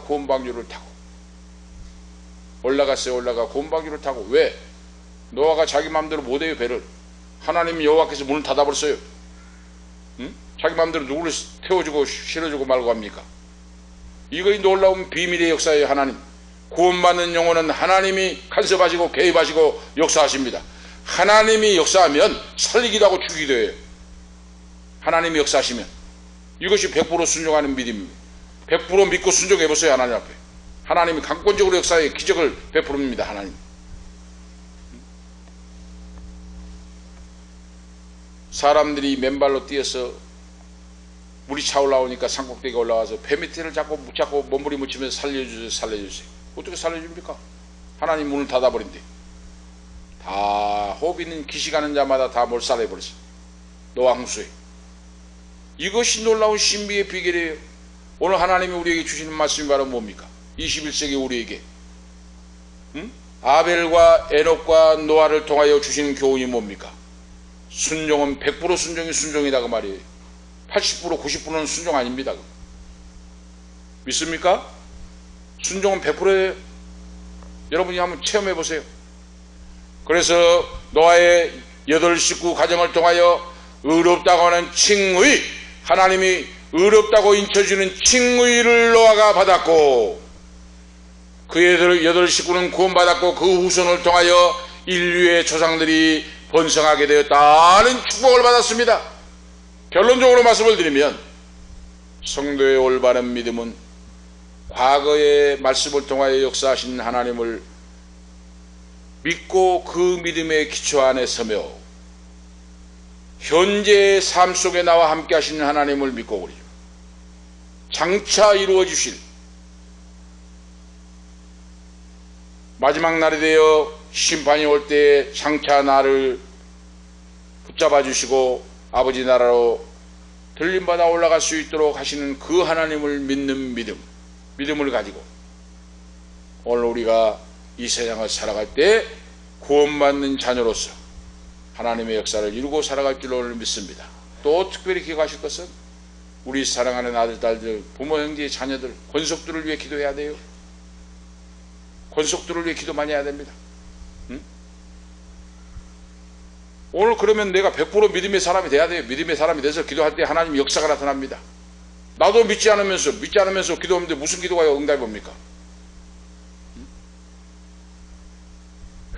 구원방주를 타고 올라가 구원방주를 타고. 왜? 노아가 자기 마음대로 못해요. 배를 하나님 여호와께서 문을 닫아버렸어요. 자기 마음대로 누구를 태워주고 실어주고 말고 합니까? 이거이 놀라운 비밀의 역사예요. 하나님 구원받는 영혼은 하나님이 간섭하시고 개입하시고 역사하십니다. 하나님이 역사하면 살리기도 하고 죽이기도 해요. 하나님이 역사하시면 이것이 100% 순종하는 믿음입니다. 100% 믿고 순종해보세요. 하나님 앞에 하나님이 강권적으로 역사의 기적을 베풀습니다. 하나님 사람들이 맨발로 뛰어서 물이 차올라오니까 산꼭대기에 올라가서 배 밑에를 잡고 붙잡고 몸부림치면서 살려주세요, 살려주세요. 어떻게 살려줍니까? 하나님 문을 닫아버린대. 다 호흡 있는 기시가는 자마다 다 몰살해버렸어요. 노아 홍수에. 이것이 놀라운 신비의 비결이에요. 오늘 하나님이 우리에게 주시는 말씀이 바로 뭡니까? 21세기 우리에게 아벨과 에녹과 노아를 통하여 주시는 교훈이 뭡니까? 순종은 100% 순종이 순종이다 그 말이에요. 80% 90%는 순종 아닙니다. 믿습니까? 순종은 100%예요. 여러분이 한번 체험해 보세요. 그래서 노아의 8 식구 가정을 통하여 의롭다고 하는 칭의, 하나님이 의롭다고 인쳐주는 칭의를 노아가 받았고 그의 8 식구는 구원받았고 그 후손을 통하여 인류의 조상들이 번성하게 되었다는 축복을 받았습니다. 결론적으로 말씀을 드리면 성도의 올바른 믿음은 과거의 말씀을 통하여 역사하신 하나님을 믿고 그 믿음의 기초 안에 서며 현재의 삶 속에 나와 함께 하시는 하나님을 믿고 그러죠. 장차 이루어 주실 마지막 날이 되어 심판이 올 때 장차 나를 붙잡아 주시고 아버지 나라로 들림받아 올라갈 수 있도록 하시는 그 하나님을 믿는 믿음을 가지고 오늘 우리가 이 세상을 살아갈 때 구원받는 자녀로서 하나님의 역사를 이루고 살아갈 줄로 오늘 믿습니다. 또 특별히 기억하실 것은 우리 사랑하는 아들, 딸들, 부모, 형제, 자녀들, 권속들을 위해 기도해야 돼요. 권속들을 위해 기도 많이 해야 됩니다. 오늘 그러면 내가 100% 믿음의 사람이 돼야 돼요. 믿음의 사람이 돼서 기도할 때 하나님 역사가 나타납니다. 나도 믿지 않으면서 기도하는데 무슨 기도가 응답이 옵니까?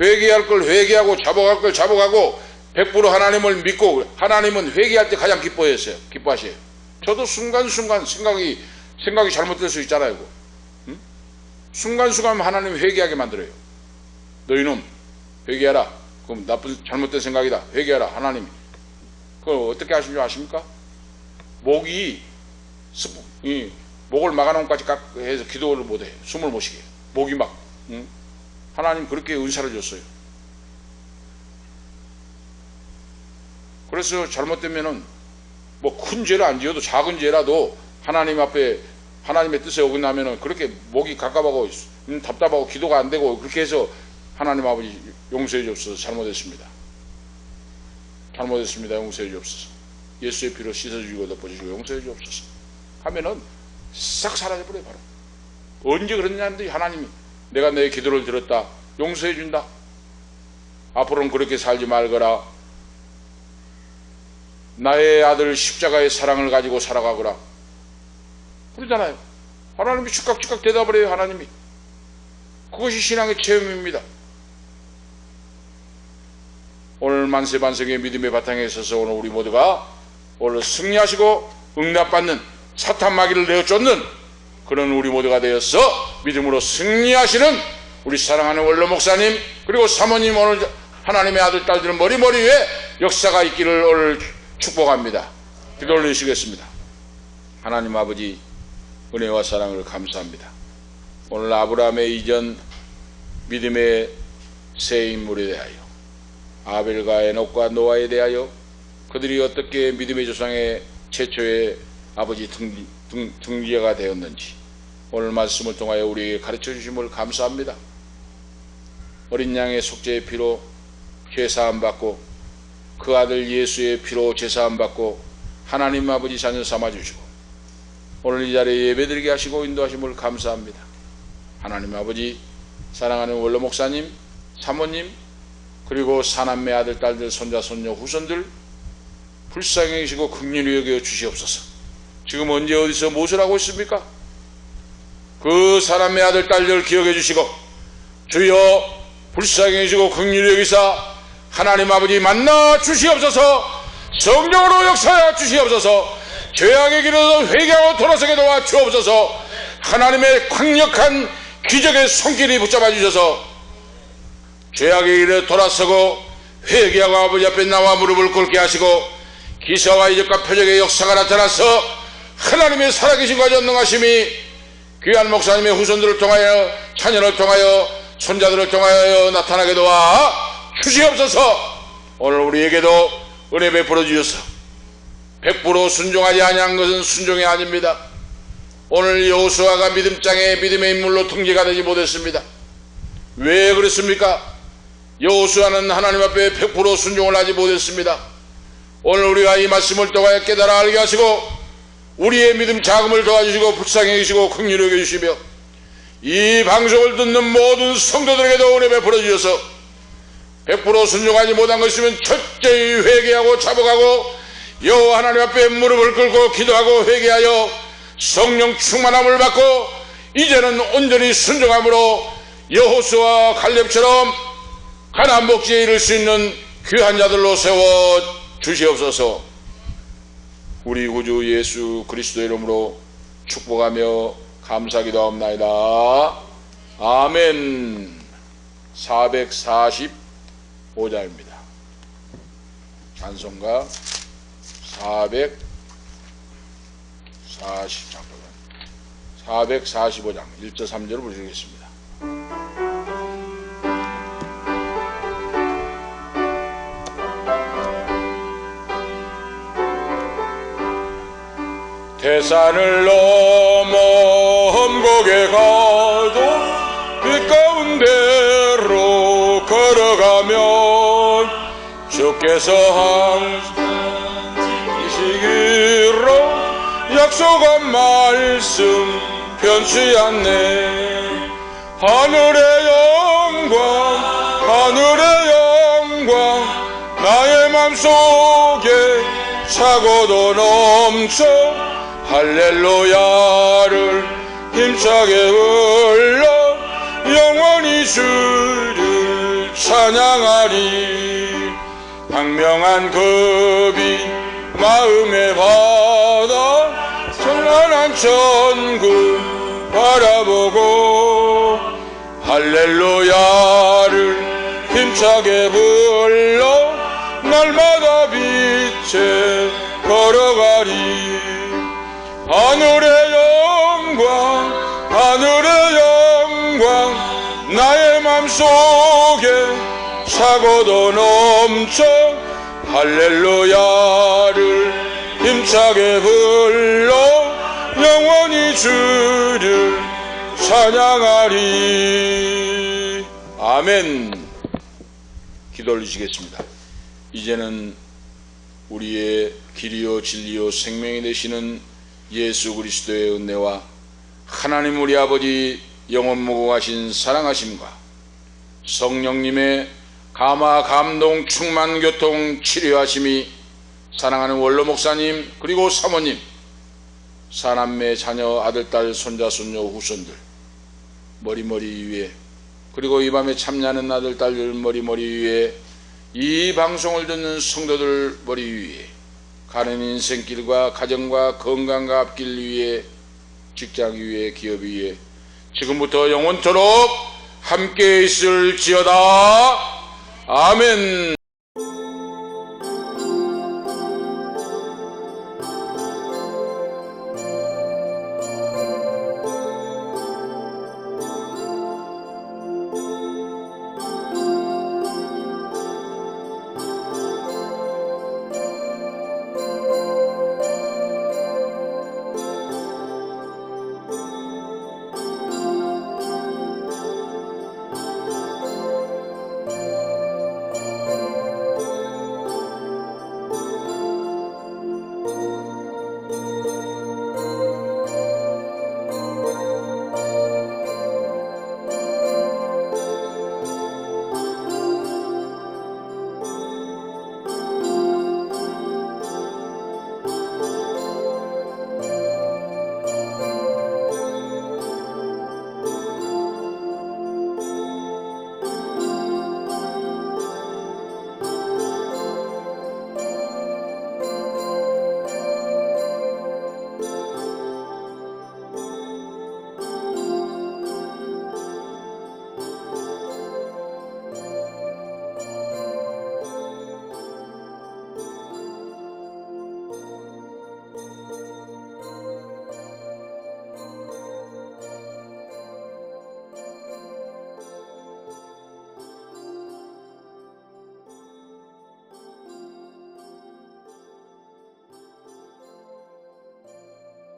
회개할 걸 회개하고 잡아갈 걸 잡아가고 100% 하나님을 믿고 하나님은 회개할 때 가장 기뻐하세요. 저도 순간순간 생각이 잘못될 수 있잖아요. 순간순간 하나님 회개하게 만들어요. 너희는 회개하라. 그럼 잘못된 생각이다. 회개하라. 하나님. 그걸 어떻게 하신 줄 아십니까? 목을 막아놓은 까지 해서 기도를 못해. 숨을 못 쉬게. 목이 막. 하나님 그렇게 은사를 줬어요. 그래서 잘못되면은 뭐 큰 죄를 안 지어도 작은 죄라도 하나님 앞에 하나님의 뜻에 어긋나면은 그렇게 목이 갑갑하고 답답하고 기도가 안 되고 그렇게 해서 하나님 아버지 용서해 주옵소서 잘못했습니다. 잘못했습니다. 용서해 주옵소서. 예수의 피로 씻어주시고 덮어주시고 용서해 주옵소서 하면은 싹 사라져버려요. 바로 언제 그랬냐는데 하나님이 내가 내 기도를 들었다, 용서해 준다, 앞으로는 그렇게 살지 말거라, 나의 아들 십자가의 사랑을 가지고 살아가거라 그러잖아요. 하나님이 즉각 대답을 해요. 하나님이. 그것이 신앙의 체험입니다. 오늘 만세반성의 믿음의 바탕에 있어서 오늘 우리 모두가 오늘 승리하시고 응답받는 사탄 마귀를 내어쫓는 그런 우리 모두가 되어서 믿음으로 승리하시는 우리 사랑하는 원로 목사님 그리고 사모님 오늘 하나님의 아들 딸들은 머리 위에 역사가 있기를 오늘 축복합니다. 기도 올리시겠습니다. 하나님 아버지 은혜와 사랑을 감사합니다. 오늘 아브라함의 이전 믿음의 새 인물에 대하여 아벨과 에녹과 노아에 대하여 그들이 어떻게 믿음의 조상의 최초의 아버지 등지가 되었는지 오늘 말씀을 통하여 우리에게 가르쳐 주심을 감사합니다. 어린 양의 속죄의 피로 죄사함 받고 그 아들 예수의 피로 죄사함 받고 하나님 아버지 자녀 삼아 주시고 오늘 이 자리에 예배드리게 하시고 인도하심을 감사합니다. 하나님 아버지 사랑하는 원로 목사님, 사모님 그리고 사남매 아들 딸들 손자 손녀 후손들 불쌍히 계시고 긍휼히 여겨 주시옵소서. 지금 언제 어디서 무엇을 하고 있습니까? 그 사남매 아들 딸들 기억해 주시고 주여 불쌍히 계시고 긍휼히 여기사 하나님 아버지 만나 주시옵소서. 성령으로 역사하여 주시옵소서. 죄악의 길에서 회개하고 돌아서게 도와 주옵소서. 하나님의 강력한 기적의 손길이 붙잡아 주셔서 죄악의 길에 돌아서고 회개하고 아버지 앞에 나와 무릎을 꿇게 하시고 기사와 이적과 표적의 역사가 나타나서 하나님의 살아계신과 전능하심이 귀한 목사님의 후손들을 통하여 자녀를 통하여 손자들을 통하여 나타나게 도와 주시옵소서. 오늘 우리에게도 은혜 베풀어 주셔서 100% 순종하지 아니한 것은 순종이 아닙니다. 오늘 여호수아가 믿음장에 믿음의 인물로 등재가 되지 못했습니다. 왜 그랬습니까? 여호수아는 하나님 앞에 100% 순종을 하지 못했습니다. 오늘 우리가 이 말씀을 통하여 깨달아 알게 하시고 우리의 믿음 자금을 도와주시고 불쌍히 계시고 긍휼히 여겨주시며 이 방송을 듣는 모든 성도들에게도 은혜 베풀어 주셔서 100% 순종하지 못한 것이면 철저히 회개하고 자복하고 여호와 하나님 앞에 무릎을 꿇고 기도하고 회개하여 성령 충만함을 받고 이제는 온전히 순종함으로 여호수아와 갈렙처럼 가나안 복지에 이를 수 있는 귀한 자들로 세워 주시옵소서. 우리 구주 예수 그리스도의 이름으로 축복하며 감사기도하옵나이다. 아멘. 445장입니다. 찬송가 445장 1절 3절을 부르시겠습니다. 태산을 넘어 험곡에 가도 빛 가운데로 걸어가면 주께서 항상 지키시기로 약속한 말씀 변치 않네. 하늘의 영광 나의 맘속에 차고도 넘쳐 할렐루야를 힘차게 불러 영원히 주를 찬양하리. 광명한 그 빛 마음에 받아 찬란한 천국 바라보고 할렐루야를 힘차게 불러 날마다 빛에 걸어가리. 하늘의 영광 나의 맘속에 차고도 넘쳐 할렐루야를 힘차게 불러 영원히 주를 찬양하리. 아멘. 기도 올리시겠습니다. 이제는 우리의 길이요 진리요 생명이 되시는 예수 그리스도의 은혜와 하나님 우리 아버지 영원무궁하신 사랑하심과 성령님의 감화 감동 충만 교통 치료하심이 사랑하는 원로 목사님 그리고 사모님 사남매 자녀 아들 딸 손자 손녀 후손들 머리머리 위에 그리고 이 밤에 참여하는 아들 딸들 머리머리 위에 이 방송을 듣는 성도들 머리 위에 가는 인생길과 가정과 건강과 앞길 위에 직장 위에 기업 위에 지금부터 영원토록 함께 있을지어다. 아멘.